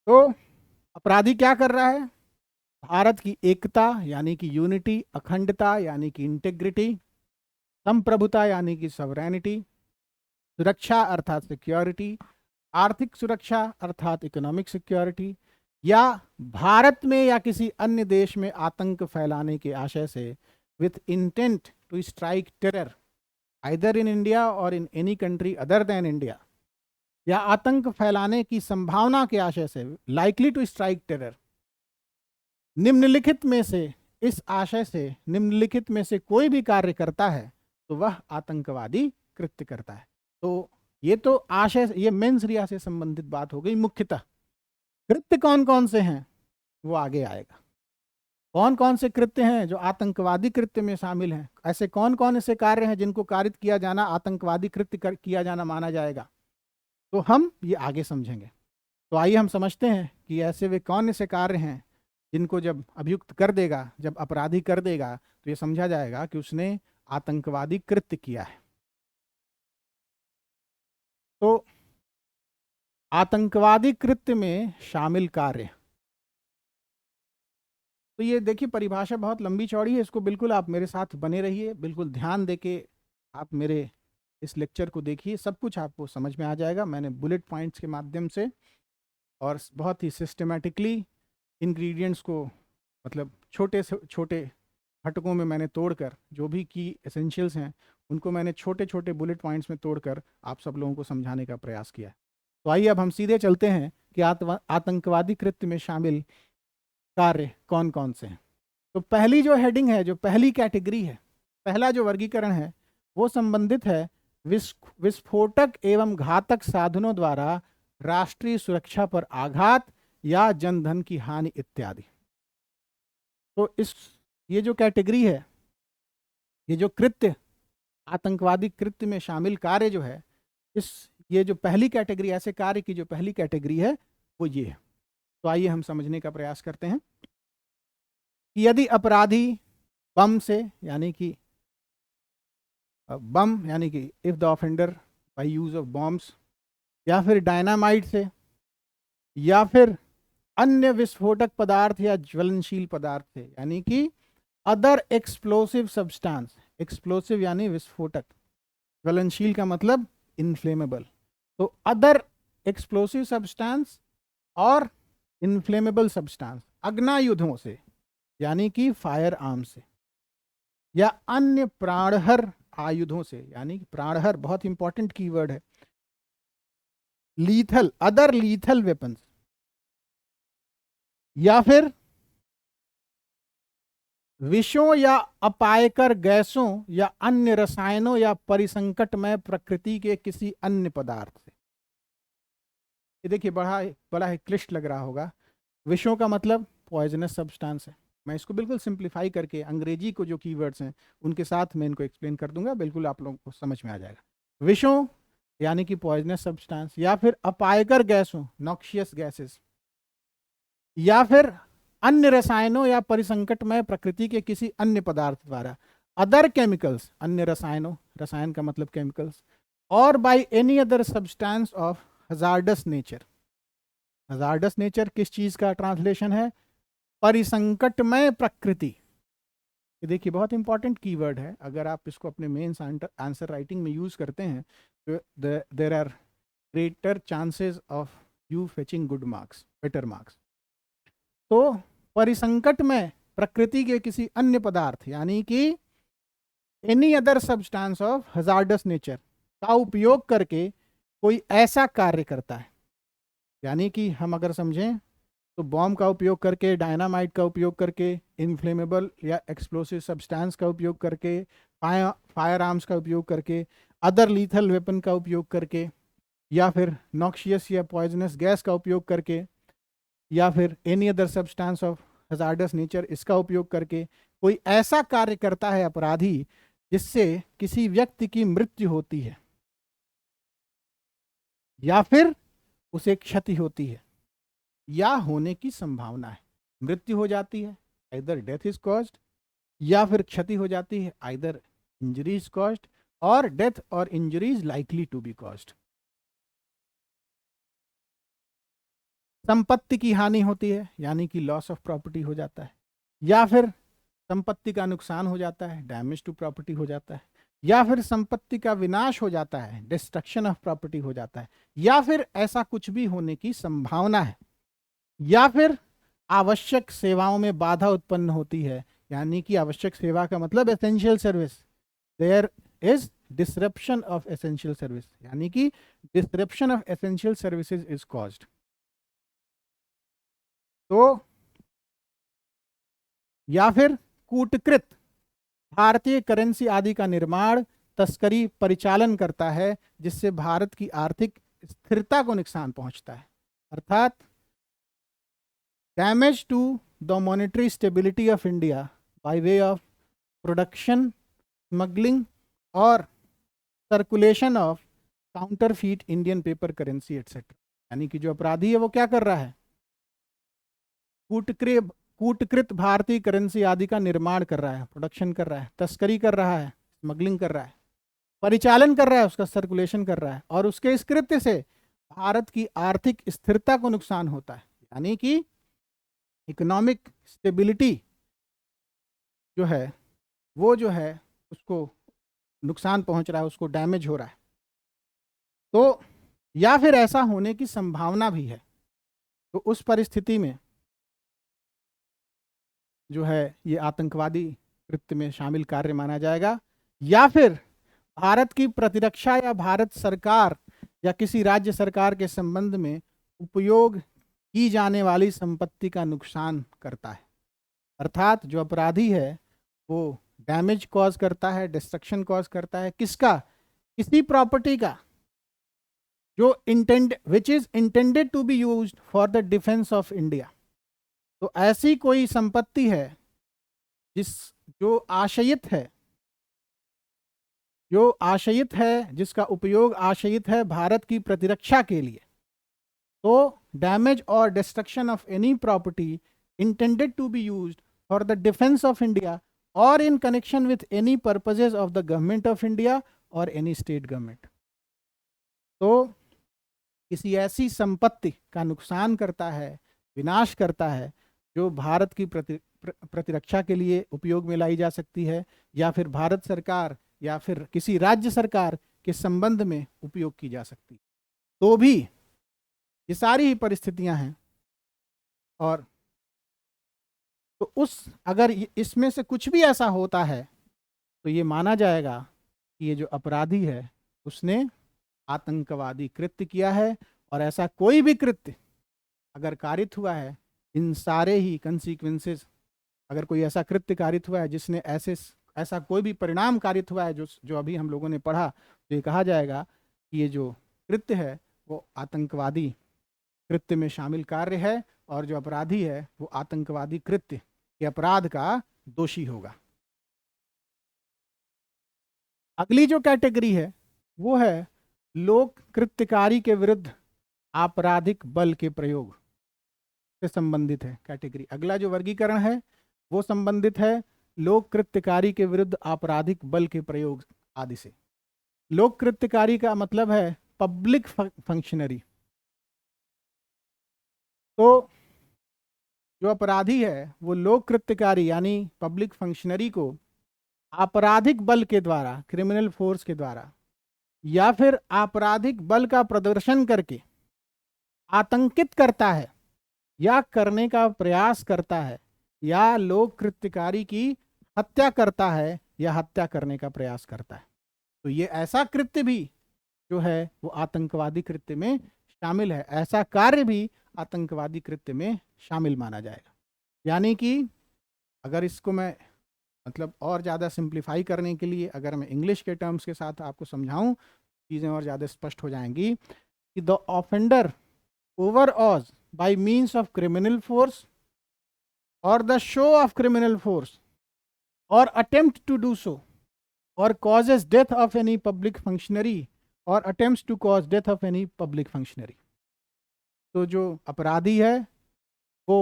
तो अपराधी क्या कर रहा है? भारत की एकता यानी कि यूनिटी, अखंडता यानी कि इंटेग्रिटी, संप्रभुता यानी कि सॉवरेनिटी, सुरक्षा अर्थात सिक्योरिटी, आर्थिक सुरक्षा अर्थात इकोनॉमिक सिक्योरिटी, या भारत में या किसी अन्य देश में आतंक फैलाने के आशय से with intent to strike terror either in India और in any country other than India, या आतंक फैलाने की संभावना के आशय से लाइकली टू स्ट्राइक टेरर, निम्नलिखित में से, इस आशय से निम्नलिखित में से कोई भी कार्य करता है तो वह आतंकवादी कृत्य करता है। तो ये तो आशय, ये मेंस रिया से संबंधित बात हो गई। मुख्यतः कृत्य कौन कौन से हैं वो आगे आएगा। कौन कौन से कृत्य हैं जो आतंकवादी कृत्य में शामिल हैं, ऐसे कौन कौन ऐसे कार्य हैं जिनको कारित किया जाना आतंकवादी कृत्य किया जाना माना जाएगा, तो हम ये आगे समझेंगे। तो आइए हम समझते हैं कि ऐसे वे कौन ऐसे कार्य हैं जिनको जब अभियुक्त कर देगा, जब अपराधी कर देगा तो ये समझा जाएगा कि उसने आतंकवादी कृत्य किया है। तो आतंकवादी कृत्य में शामिल कार्य, तो ये देखिए परिभाषा बहुत लंबी चौड़ी है, इसको बिल्कुल आप मेरे साथ बने रहिए, बिल्कुल ध्यान देके आप मेरे इस लेक्चर को देखिए, सब कुछ आपको समझ में आ जाएगा। मैंने बुलेट पॉइंट्स के माध्यम से और बहुत ही सिस्टमेटिकली इंग्रेडिएंट्स को, मतलब छोटे से छोटे घटकों में मैंने तोड़कर, जो भी की एसेंशियल्स हैं उनको मैंने छोटे छोटे बुलेट पॉइंट्स में तोड़कर आप सब लोगों को समझाने का प्रयास किया है। तो आइए अब हम सीधे चलते हैं कि आतंकवादी कृत्य में शामिल कार्य कौन कौन से हैं। तो पहली जो हेडिंग है, जो पहली कैटेगरी है, पहला जो वर्गीकरण है वो संबंधित है विस्फोटक एवं घातक साधनों द्वारा राष्ट्रीय सुरक्षा पर आघात या जनधन की हानि इत्यादि। तो ये जो कैटेगरी है, ये जो कृत्य, आतंकवादी कृत्य में शामिल कार्य जो है, ये जो पहली कैटेगरी, ऐसे कार्य की जो पहली कैटेगरी है वो ये है। तो आइए हम समझने का प्रयास करते हैं कि यदि अपराधी बम से, यानी कि if the offender by use of bombs, या फिर डायनामाइट से, या फिर अन्य विस्फोटक पदार्थ या ज्वलनशील पदार्थ से, यानी कि अदर एक्सप्लोसिव सब्सटेंस, एक्सप्लोसिव यानी विस्फोटक, ज्वलनशील का मतलब इनफ्लेमेबल, तो अदर एक्सप्लोसिव सब्सटेंस और इनफ्लेमेबल सब्सटेंस, अग्नायुधों से यानी कि फायर आर्म से, या अन्य प्राणहर आयुधों से, यानी प्राणहर बहुत इंपॉर्टेंट कीवर्ड है, लीथल, अदर लीथल वेपन्स, या फिर विषों या अपायकर गैसों या अन्य रसायनों या परिसंकटमय प्रकृति के किसी अन्य पदार्थ से। ये देखिए बड़ा ही क्लिष्ट लग रहा होगा। विषों का मतलब पॉइजनस सब्सटेंस है। मैं इसको बिल्कुल सिंप्लीफाई करके अंग्रेजी को जो कीवर्ड्स हैं उनके साथ मैं इनको एक्सप्लेन कर दूंगा, बिल्कुल आप लोगों को समझ में आ जाएगा। विषों यानी कि पॉइजनस सब्सटेंस, या फिर अपायकर गैसों, नॉक्शियस गैसेस, या फिर अन्य रसायनों या परिसंकटमय प्रकृति के किसी अन्य पदार्थ द्वारा, अदर केमिकल्स, अन्य रसायनों, रसायन का मतलब केमिकल्स, और by any other substance of hazardous nature. Hazardous nature किस चीज का ट्रांसलेशन है? परिसंकटमय प्रकृति। ये देखिए बहुत इंपॉर्टेंट कीवर्ड है, अगर आप इसको अपने मेंस आंसर राइटिंग में यूज करते हैं तो there are greater chances of you fetching good marks, better marks. तो परिसंकट में प्रकृति के किसी अन्य पदार्थ यानी कि any other substance of hazardous nature का उपयोग करके कोई ऐसा कार्य करता है, यानी कि हम अगर समझें तो बॉम्ब का उपयोग करके, डायनामाइट का उपयोग करके, इनफ्लेमेबल या एक्सप्लोसिव सब्सटेंस का उपयोग करके, फायर आर्म्स का उपयोग करके, अदर लीथल वेपन का उपयोग करके, या फिर नॉक्शियस या पॉइजनस गैस का उपयोग करके, या फिर any other substance of hazardous nature इसका उपयोग करके कोई ऐसा कार्य करता है अपराधी जिससे किसी व्यक्ति की मृत्यु होती है या फिर उसे क्षति होती है या होने की संभावना है। मृत्यु हो जाती है, आइदर डेथ इज कॉज्ड, या फिर क्षति हो जाती है, आइदर इंजरी इज कॉज्ड, और डेथ और injury is likely to be caused. संपत्ति की हानि होती है यानी कि लॉस ऑफ प्रॉपर्टी हो जाता है, या फिर संपत्ति का नुकसान हो जाता है, डैमेज टू प्रॉपर्टी हो जाता है, या फिर संपत्ति का विनाश हो जाता है, डिस्ट्रक्शन ऑफ प्रॉपर्टी हो जाता है, या फिर ऐसा कुछ भी होने की संभावना है, या फिर आवश्यक सेवाओं में बाधा उत्पन्न होती है, यानी कि आवश्यक सेवा का मतलब essential service, there is disruption of essential service, यानी कि disruption of essential services is caused. तो या फिर कूटकृत भारतीय करेंसी आदि का निर्माण, तस्करी, परिचालन करता है जिससे भारत की आर्थिक स्थिरता को नुकसान पहुंचता है, अर्थात damage to the monetary stability of India by way of production, smuggling और circulation of counterfeit Indian paper currency etcetera. यानी कि जो अपराधी है वो क्या कर रहा है, कूटकृत भारतीय करेंसी आदि का निर्माण कर रहा है, प्रोडक्शन कर रहा है, तस्करी कर रहा है, स्मगलिंग कर रहा है, परिचालन कर रहा है, उसका सर्कुलेशन कर रहा है, और उसके इस कृत्य से भारत की आर्थिक स्थिरता को नुकसान होता है, यानी कि इकोनॉमिक स्टेबिलिटी जो है वो जो है उसको नुकसान पहुंच रहा है, उसको डैमेज हो रहा है। तो या फिर ऐसा होने की संभावना भी है, तो उस परिस्थिति में जो है ये आतंकवादी कृत्य में शामिल कार्य माना जाएगा। या फिर भारत की प्रतिरक्षा या भारत सरकार या किसी राज्य सरकार के संबंध में उपयोग की जाने वाली संपत्ति का नुकसान करता है, अर्थात जो अपराधी है वो डैमेज कॉज करता है, डिस्ट्रक्शन कॉज करता है, किसका, किसी प्रॉपर्टी का जो which is intended to be used for the defence of India. तो ऐसी कोई संपत्ति है जो आशयित है, जिसका उपयोग आशयित है भारत की प्रतिरक्षा के लिए। तो डैमेज और destruction of any property intended to be used for the defence of India और in connection with any purposes of the government of India और एनी स्टेट गवर्नमेंट। तो किसी ऐसी संपत्ति का नुकसान करता है, विनाश करता है जो भारत की प्रतिरक्षा के लिए उपयोग में लाई जा सकती है, या फिर भारत सरकार या फिर किसी राज्य सरकार के संबंध में उपयोग की जा सकती है। तो भी ये सारी ही परिस्थितियां हैं, और तो अगर इसमें से कुछ भी ऐसा होता है तो ये माना जाएगा कि ये जो अपराधी है उसने आतंकवादी कृत्य किया है, और ऐसा कोई भी कृत्य अगर कारित हुआ है, इन सारे ही कंसीक्वेंसेस, अगर कोई ऐसा कृत्य कारित हुआ है जिसने ऐसा कोई भी परिणाम कारित हुआ है जो अभी हम लोगों ने पढ़ा, तो ये कहा जाएगा कि ये जो कृत्य है वो आतंकवादी कृत्य में शामिल कार्य है, और जो अपराधी है वो आतंकवादी कृत्य के अपराध का दोषी होगा। अगली जो कैटेगरी है वो है लोक कृत्यकारी के विरुद्ध आपराधिक बल के प्रयोग से संबंधित है कैटेगरी। अगला जो वर्गीकरण है वो संबंधित है लोक कृत्यकारी के विरुद्ध आपराधिक बल के प्रयोग आदि से। लोक कृत्यकारी का मतलब है पब्लिक फंक्शनरी। तो जो अपराधी है वो लोक कृत्यकारी यानी पब्लिक फंक्शनरी को आपराधिक बल के द्वारा, क्रिमिनल फोर्स के द्वारा, या फिर आपराधिक बल का प्रदर्शन करके आतंकित करता है या करने का प्रयास करता है, या लोक कृत्यकारी की हत्या करता है या हत्या करने का प्रयास करता है। तो ये ऐसा कृत्य भी जो है वो आतंकवादी कृत्य में शामिल है, ऐसा कार्य भी आतंकवादी कृत्य में शामिल माना जाएगा। यानी कि अगर इसको मैं मतलब और ज़्यादा सिंप्लीफाई करने के लिए अगर मैं इंग्लिश के टर्म्स के साथ आपको समझाऊं, चीज़ें और ज़्यादा स्पष्ट हो जाएंगी कि the offender overawes by means of criminal force or the show of criminal force or attempt to do so or causes death of any public functionary or attempts to cause death of any public functionary। तो जो अपराधी है वो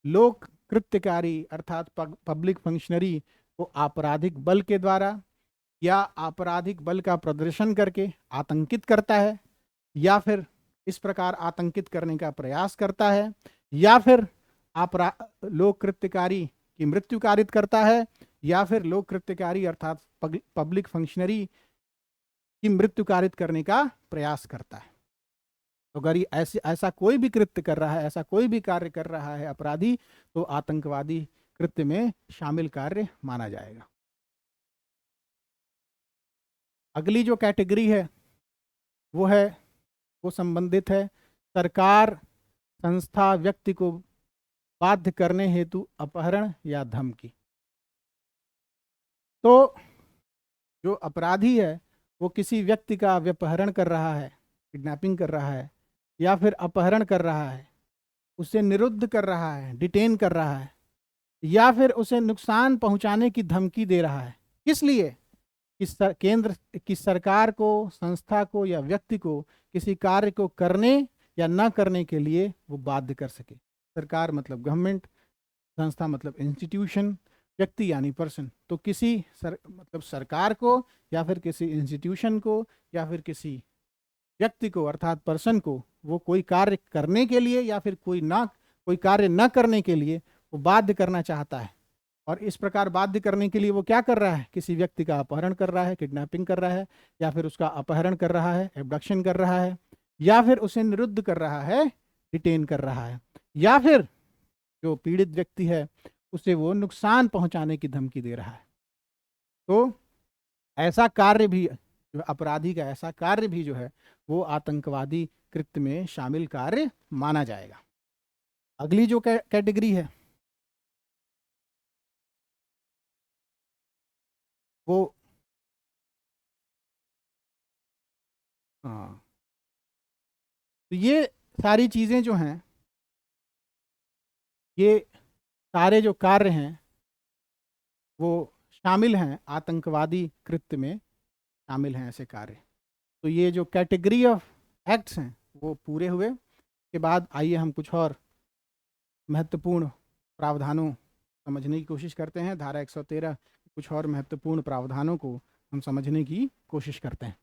लोक कृत्यकारी अर्थात पब्लिक फंक्शनरी को आपराधिक बल के द्वारा या आपराधिक बल का प्रदर्शन करके आतंकित करता है, या फिर इस प्रकार आतंकित करने का प्रयास करता है, या फिर लोक कृत्यकारी की मृत्यु कारित करता है, या फिर लोक कृत्यकारी अर्थात पब्लिक फंक्शनरी की मृत्यु कारित करने का प्रयास करता है। तो अगर ये ऐसा कोई भी कृत्य कर रहा है, ऐसा कोई भी कार्य कर रहा है अपराधी, तो आतंकवादी कृत्य में शामिल कार्य माना जाएगा। अगली जो कैटेगरी है वो संबंधित है सरकार संस्था व्यक्ति को बाध्य करने हेतु अपहरण या धमकी। तो जो अपराधी है वो किसी व्यक्ति का व्यपहरण कर रहा है, किडनैपिंग कर रहा है, या फिर अपहरण कर रहा है, उसे निरुद्ध कर रहा है, डिटेन कर रहा है, या फिर उसे नुकसान पहुंचाने की धमकी दे रहा है। किस लिए? कि केंद्र की सरकार को, संस्था को या व्यक्ति को किसी कार्य को करने या न करने के लिए वो बाध्य कर सके। सरकार मतलब गवर्नमेंट, संस्था मतलब इंस्टीट्यूशन, व्यक्ति यानी पर्सन। तो किसी मतलब सरकार को या फिर किसी इंस्टीट्यूशन को या फिर किसी व्यक्ति को अर्थात पर्सन को वो कोई कार्य करने के लिए या फिर कोई कार्य न करने के लिए वो बाध्य करना चाहता है। और इस प्रकार बाध्य करने के लिए वो क्या कर रहा है? किसी व्यक्ति का अपहरण कर रहा है, किडनैपिंग कर रहा है, या फिर उसका अपहरण कर रहा है, एब्डक्शन कर रहा है, या फिर उसे निरुद्ध कर रहा है, डिटेन कर रहा है, या फिर जो पीड़ित व्यक्ति है उसे वो नुकसान पहुंचाने की धमकी दे रहा है। तो ऐसा कार्य भी, अपराधी का ऐसा कार्य भी जो है वो आतंकवादी कृत्य में शामिल कार्य माना जाएगा। अगली जो कैटेगरी है वो हाँ, तो ये सारी चीजें जो हैं, ये सारे जो कार्य हैं वो शामिल हैं आतंकवादी कृत्य में, शामिल हैं ऐसे कार्य। तो ये जो कैटेगरी ऑफ एक्ट्स हैं वो पूरे हुए के बाद आइए हम कुछ और महत्वपूर्ण प्रावधानों समझने की कोशिश करते हैं। धारा 113 कुछ और महत्वपूर्ण प्रावधानों को हम समझने की कोशिश करते हैं।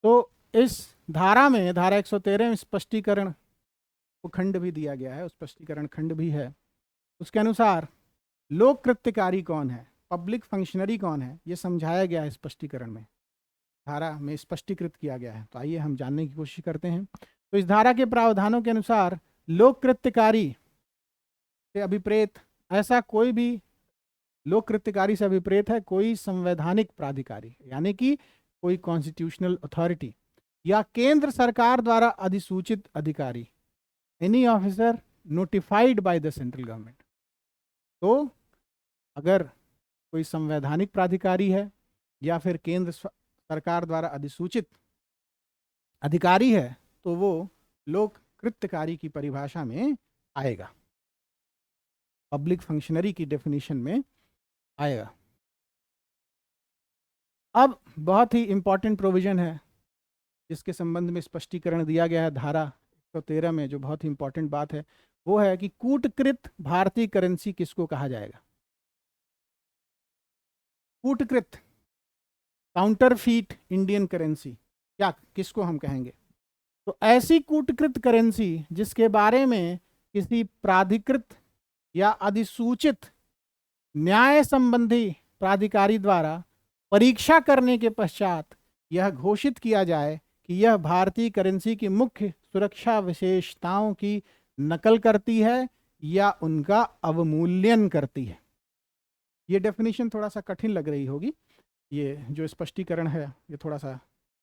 तो इस धारा में, धारा 113 में स्पष्टीकरण को खंड भी दिया गया है, स्पष्टीकरण खंड भी है। उसके अनुसार लोक कृत्यकारी कौन है, पब्लिक फंक्शनरी कौन है, ये समझाया गया है स्पष्टीकरण में, धारा में स्पष्टीकृत किया गया है। तो आइए हम जानने की कोशिश करते हैं। तो इस धारा के प्रावधानों के अनुसार लोक कृत्यकारी से अभिप्रेत ऐसा कोई भी, लोक कृत्यकारी से अभिप्रेत है कोई संवैधानिक प्राधिकारी, यानी कि कोई कॉन्स्टिट्यूशनल अथॉरिटी या केंद्र सरकार द्वारा अधिसूचित अधिकारी, any officer notified by the central government. तो अगर कोई संवैधानिक प्राधिकारी है या फिर केंद्र सरकार द्वारा अधिसूचित अधिकारी है तो वो लोक कृत्यकारी की परिभाषा में आएगा, पब्लिक फंक्शनरी की डेफिनेशन में आएगा। अब बहुत ही इंपॉर्टेंट प्रोविजन है जिसके संबंध में स्पष्टीकरण दिया गया है धारा 113 में। जो बहुत ही इंपॉर्टेंट बात है वो है कि कूटकृत भारतीय करेंसी किसको कहा जाएगा। कूटकृत, काउंटरफीट इंडियन करेंसी, क्या किसको हम कहेंगे? तो ऐसी कूटकृत करेंसी जिसके बारे में किसी प्राधिकृत या अधिसूचित न्याय संबंधी प्राधिकारी द्वारा परीक्षा करने के पश्चात यह घोषित किया जाए कि यह भारतीय करेंसी की मुख्य सुरक्षा विशेषताओं की नकल करती है या उनका अवमूल्यन करती है। ये डेफिनेशन थोड़ा सा कठिन लग रही होगी, ये जो स्पष्टीकरण है ये थोड़ा सा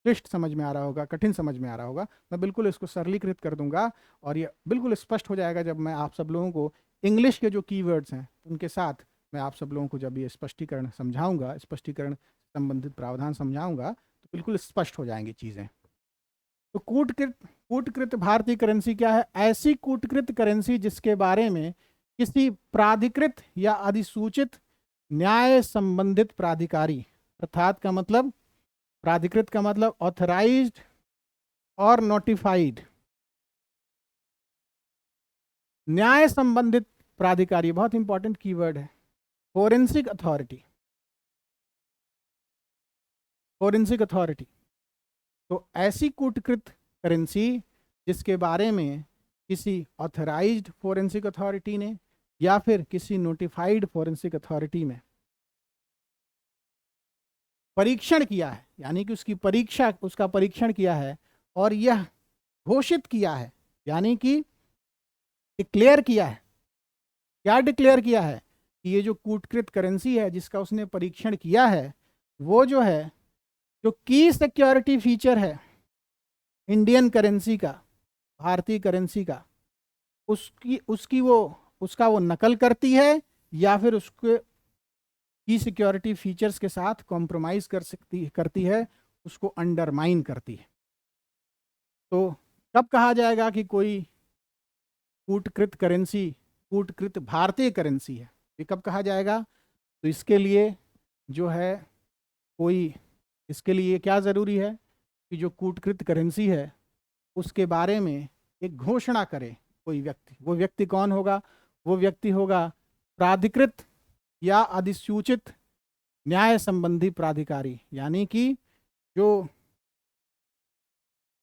क्लिष्ट समझ में आ रहा होगा, कठिन समझ में आ रहा होगा। मैं बिल्कुल इसको सरलीकृत कर दूंगा और ये बिल्कुल स्पष्ट हो जाएगा जब मैं आप सब लोगों को इंग्लिश के जो कीवर्ड्स हैं उनके साथ मैं आप सब लोगों को जब ये स्पष्टीकरण समझाऊंगा, स्पष्टीकरण संबंधित प्रावधान समझाऊंगा, तो बिल्कुल स्पष्ट हो जाएंगी चीज़ें। तो कूटकृत भारतीय करेंसी क्या है? ऐसी कूटकृत करेंसी जिसके बारे में किसी प्राधिकृत या अधिसूचित न्याय संबंधित प्राधिकारी, अर्थात का मतलब प्राधिकृत का मतलब ऑथराइज्ड और नोटिफाइड, न्याय संबंधित प्राधिकारी, बहुत इंपॉर्टेंट कीवर्ड है, फोरेंसिक अथॉरिटी, फोरेंसिक अथॉरिटी। तो ऐसी कूटकृत करेंसी जिसके बारे में किसी ऑथराइज्ड फोरेंसिक अथॉरिटी ने या फिर किसी नोटिफाइड फोरेंसिक अथॉरिटी में परीक्षण किया है, यानी कि उसका परीक्षण किया है और यह घोषित किया है, यानी कि डिक्लेयर किया है। क्या डिक्लेयर किया है? कि ये जो कूटकृत करेंसी है जिसका उसने परीक्षण किया है, वो जो है, जो की सिक्योरिटी फीचर है इंडियन करेंसी का, भारतीय करेंसी का, उसका वो नकल करती है या फिर उसके की सिक्योरिटी फीचर्स के साथ कॉम्प्रोमाइज करती है, उसको अंडरमाइन करती है। तो कब कहा जाएगा कि कोई कूटकृत करेंसी कूटकृत भारतीय करेंसी है? ये कब कहा जाएगा? तो इसके लिए जो है इसके लिए क्या ज़रूरी है कि जो कूटकृत करेंसी है उसके बारे में एक घोषणा करे कोई व्यक्ति। वो व्यक्ति कौन होगा? वो व्यक्ति होगा प्राधिकृत या अधिसूचित न्याय संबंधी प्राधिकारी, यानी कि जो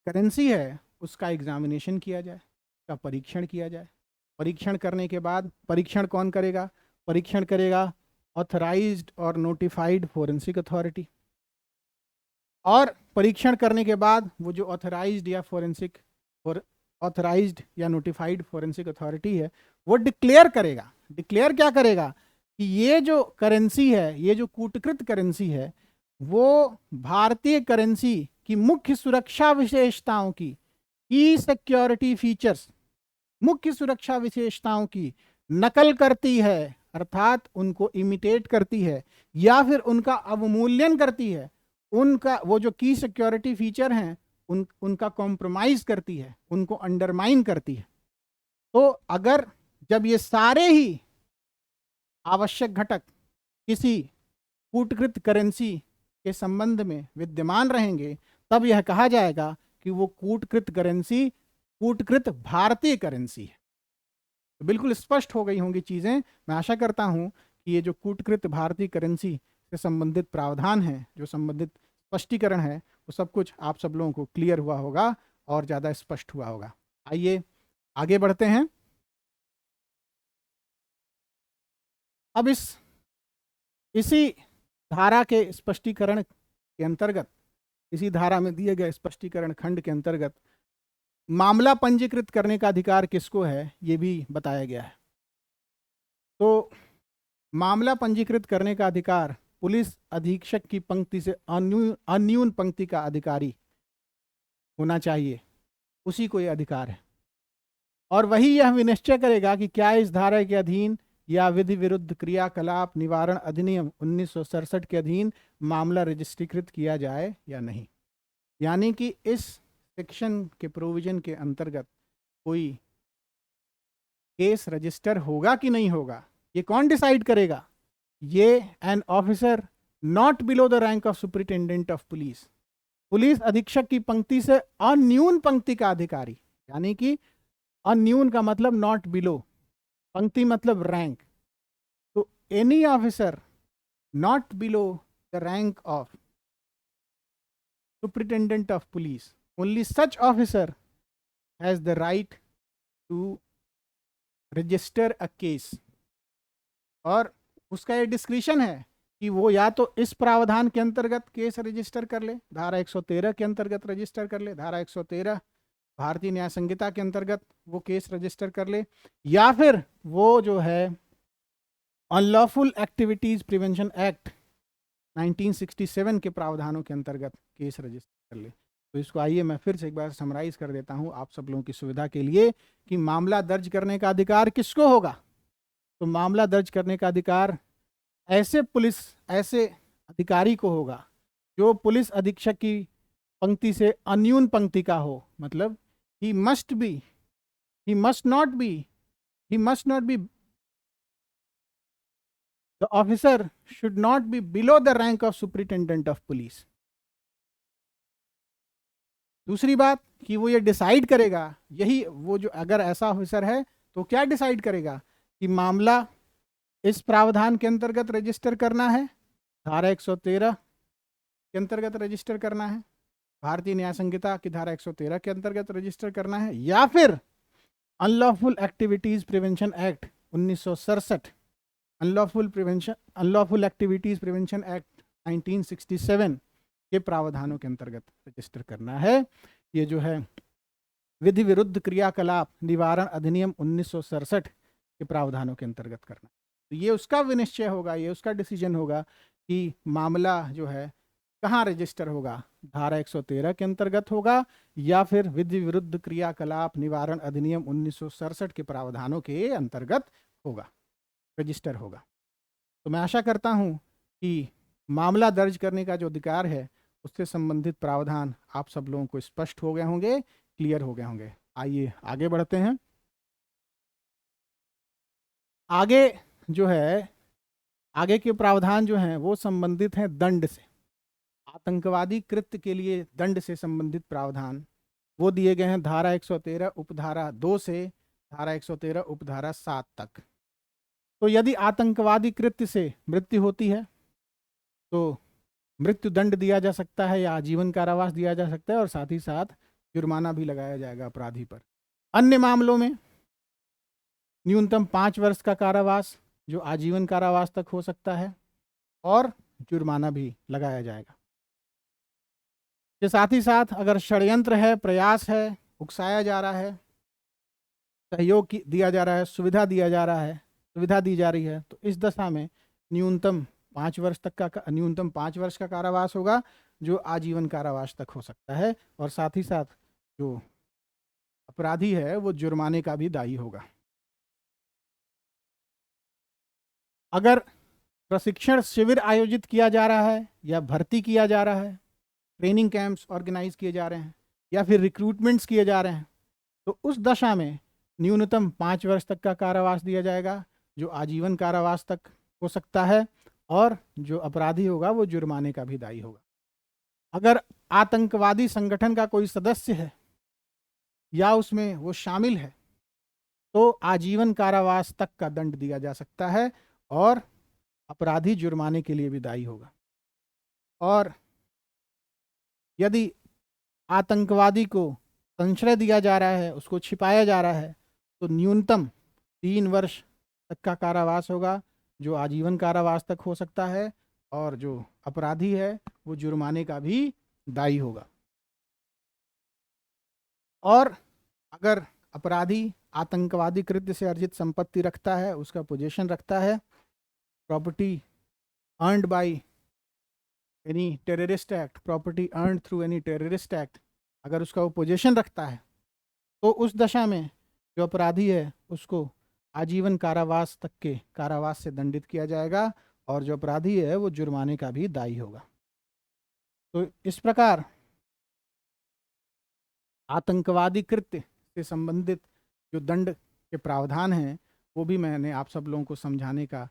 करेंसी है उसका एग्जामिनेशन किया जाए, उसका परीक्षण किया जाए। परीक्षण करने के बाद परीक्षण कौन करेगा? परीक्षण करेगा ऑथराइज्ड और नोटिफाइड फोरेंसिक अथॉरिटी। और परीक्षण करने के बाद वो जो ऑथराइज्ड या नोटिफाइड फोरेंसिक अथॉरिटी है वो डिक्लेयर करेगा। डिक्लेयर क्या करेगा? कि ये जो करेंसी है, ये जो कूटकृत करेंसी है, वो भारतीय करेंसी की मुख्य सुरक्षा विशेषताओं की सिक्योरिटी फीचर्स, मुख्य सुरक्षा विशेषताओं की नकल करती है, अर्थात उनको इमिटेट करती है या फिर उनका अवमूल्यन करती है, उनका वो जो की सिक्योरिटी फीचर हैं उनका कॉम्प्रोमाइज करती है, उनको अंडरमाइन करती है। तो अगर जब ये सारे ही आवश्यक घटक किसी कूटकृत करेंसी के संबंध में विद्यमान रहेंगे, तब यह कहा जाएगा कि वो कूटकृत करेंसी कूटकृत भारतीय करेंसी है। तो बिल्कुल स्पष्ट हो गई होंगी चीज़ें। मैं आशा करता हूं कि ये जो कूटकृत भारतीय करेंसी से संबंधित प्रावधान है, जो संबंधित स्पष्टीकरण है, वो सब कुछ आप सब लोगों को क्लियर हुआ होगा और ज़्यादा स्पष्ट हुआ होगा। आइए आगे बढ़ते हैं। अब इसी धारा के स्पष्टीकरण के अंतर्गत, इसी धारा में दिए गए स्पष्टीकरण खंड के अंतर्गत मामला पंजीकृत करने का अधिकार किसको है ये भी बताया गया है। तो मामला पंजीकृत करने का अधिकार पुलिस अधीक्षक की पंक्ति से अन्यून पंक्ति का अधिकारी होना चाहिए, उसी को यह अधिकार है। और वही यह विनिश्चय करेगा कि क्या इस धारा के अधीन या विधि विरुद्ध क्रियाकलाप निवारण अधिनियम 1967 के अधीन मामला रजिस्ट्रीकृत किया जाए या नहीं। यानी कि इस सेक्शन के प्रोविजन के अंतर्गत कोई केस रजिस्टर होगा कि नहीं होगा, ये कौन डिसाइड करेगा? ये an officer not below the rank of superintendent of police, police अधीक्षक की पंक्ति से अन्यून पंक्ति का अधिकारी, यानी कि अन्यून का मतलब नॉट बिलो, पंक्ति मतलब रैंक। तो any officer not below the rank of superintendent of police, only such officer has the right to register a case। और उसका ये डिस्क्रिशन है कि वो या तो इस प्रावधान के अंतर्गत केस रजिस्टर कर ले, धारा 113 के अंतर्गत रजिस्टर कर ले, धारा 113 भारतीय न्याय संहिता के अंतर्गत वो केस रजिस्टर कर ले, या फिर वो जो है अनलॉफुल एक्टिविटीज प्रिवेंशन एक्ट 1967 के प्रावधानों के अंतर्गत केस रजिस्टर कर ले। तो इसको आइए मैं फिर से एक बार समराइज कर देता हूं आप सब लोगों की सुविधा के लिए कि मामला दर्ज करने का अधिकार किसको होगा। तो मामला दर्ज करने का अधिकार ऐसे अधिकारी को होगा जो पुलिस अधीक्षक की पंक्ति से अन्यून पंक्ति का हो। मतलब he must not be the officer should not be below the rank of superintendent of police. दूसरी बात कि वो ये डिसाइड करेगा, यही वो जो अगर ऐसा ऑफिसर है तो क्या डिसाइड करेगा कि मामला इस प्रावधान के अंतर्गत रजिस्टर करना है, धारा 113 के अंतर्गत रजिस्टर करना है, भारतीय न्याय संहिता की धारा 113 के अंतर्गत रजिस्टर करना है, या फिर unlawful activities prevention act 1967, unlawful activities prevention act 1967 के प्रावधानों के अंतर्गत रजिस्टर करना है। ये जो है विधि विरुद्ध क्रियाकलाप निवारण अधिनियम 1967 के प्रावधानों के अंतर्गत करना। तो ये उसका विनिश्चय होगा, ये उसका डिसीजन होगा कि मामला जो है कहाँ रजिस्टर होगा, धारा 113 के अंतर्गत होगा या फिर विधि विरुद्ध क्रियाकलाप निवारण अधिनियम 1967 के प्रावधानों के अंतर्गत होगा, रजिस्टर होगा। तो मैं आशा करता हूँ कि मामला दर्ज करने का जो अधिकार है उससे संबंधित प्रावधान आप सब लोगों को स्पष्ट हो गए होंगे, क्लियर हो गए होंगे। आइए आगे बढ़ते हैं। आगे जो है, आगे के प्रावधान जो हैं वो संबंधित हैं दंड से। आतंकवादी कृत्य के लिए दंड से संबंधित प्रावधान वो दिए गए हैं धारा 113 उपधारा 2 से धारा 113 उपधारा 7 तक। तो यदि आतंकवादी कृत्य से मृत्यु होती है तो मृत्यु दंड दिया जा सकता है या आजीवन कारावास दिया जा सकता है, और साथ ही साथ जुर्माना भी लगाया जाएगा अपराधी पर। अन्य मामलों में न्यूनतम 5 वर्ष का कारावास जो आजीवन कारावास तक हो सकता है, और जुर्माना भी लगाया जाएगा। के साथ ही साथ अगर षड्यंत्र है, प्रयास है, उकसाया जा रहा है, सहयोग दिया जा रहा है, सुविधा दी जा रही है, तो इस दशा में न्यूनतम 5 वर्ष का कारावास होगा जो आजीवन कारावास तक हो सकता है, और साथ ही साथ जो अपराधी है वो जुर्माने का भी दायी होगा। अगर प्रशिक्षण शिविर आयोजित किया जा रहा है या भर्ती किया जा रहा है, ट्रेनिंग कैंप्स ऑर्गेनाइज किए जा रहे हैं या फिर रिक्रूटमेंट्स किए जा रहे हैं, तो उस दशा में न्यूनतम 5 वर्ष तक का कारावास दिया जाएगा जो आजीवन कारावास तक हो सकता है, और जो अपराधी होगा वो जुर्माने का भी दायी होगा। अगर आतंकवादी संगठन का कोई सदस्य है या उसमें वो शामिल है तो आजीवन कारावास तक का दंड दिया जा सकता है, और अपराधी जुर्माने के लिए भी दायी होगा। और यदि आतंकवादी को संश्रय दिया जा रहा है, उसको छिपाया जा रहा है, तो न्यूनतम 3 वर्ष तक का कारावास होगा जो आजीवन कारावास तक हो सकता है, और जो अपराधी है वो जुर्माने का भी दायी होगा। और अगर अपराधी आतंकवादी कृत्य से अर्जित संपत्ति रखता है, उसका पोजेशन रखता है, property earned by any terrorist act, property earned through any terrorist act, अगर उसका वो पोजेशन रखता है, तो उस दशा में जो अपराधी है उसको आजीवन कारावास तक के कारावास से दंडित किया जाएगा, और जो अपराधी है वो जुर्माने का भी दायी होगा। तो इस प्रकार आतंकवादी कृत्य से संबंधित जो दंड के प्रावधान हैं वो भी मैंने आप सब लोगों को समझाने का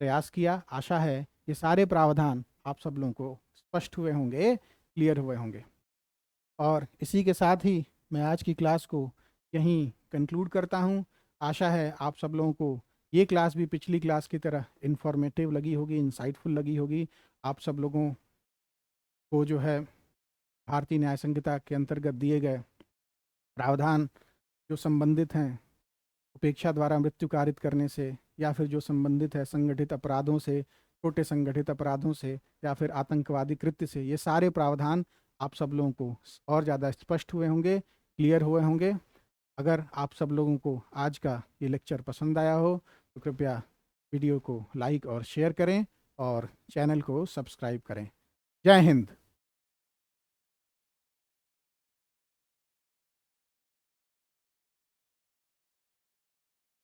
प्रयास किया। आशा है ये सारे प्रावधान आप सब लोगों को स्पष्ट हुए होंगे, क्लियर हुए होंगे। और इसी के साथ ही मैं आज की क्लास को यहीं कंक्लूड करता हूँ। आशा है आप सब लोगों को ये क्लास भी पिछली क्लास की तरह इन्फॉर्मेटिव लगी होगी, इंसाइटफुल लगी होगी। आप सब लोगों को जो है भारतीय न्याय संहिता के अंतर्गत दिए गए प्रावधान जो संबंधित हैं उपेक्षा द्वारा मृत्यु कारित करने से, या फिर जो संबंधित है संगठित अपराधों से, छोटे संगठित अपराधों से, या फिर आतंकवादी कृत्य से, ये सारे प्रावधान आप सब लोगों को और ज़्यादा स्पष्ट हुए होंगे, क्लियर हुए होंगे। अगर आप सब लोगों को आज का ये लेक्चर पसंद आया हो तो कृपया वीडियो को लाइक और शेयर करें और चैनल को सब्सक्राइब करें। जय हिंद।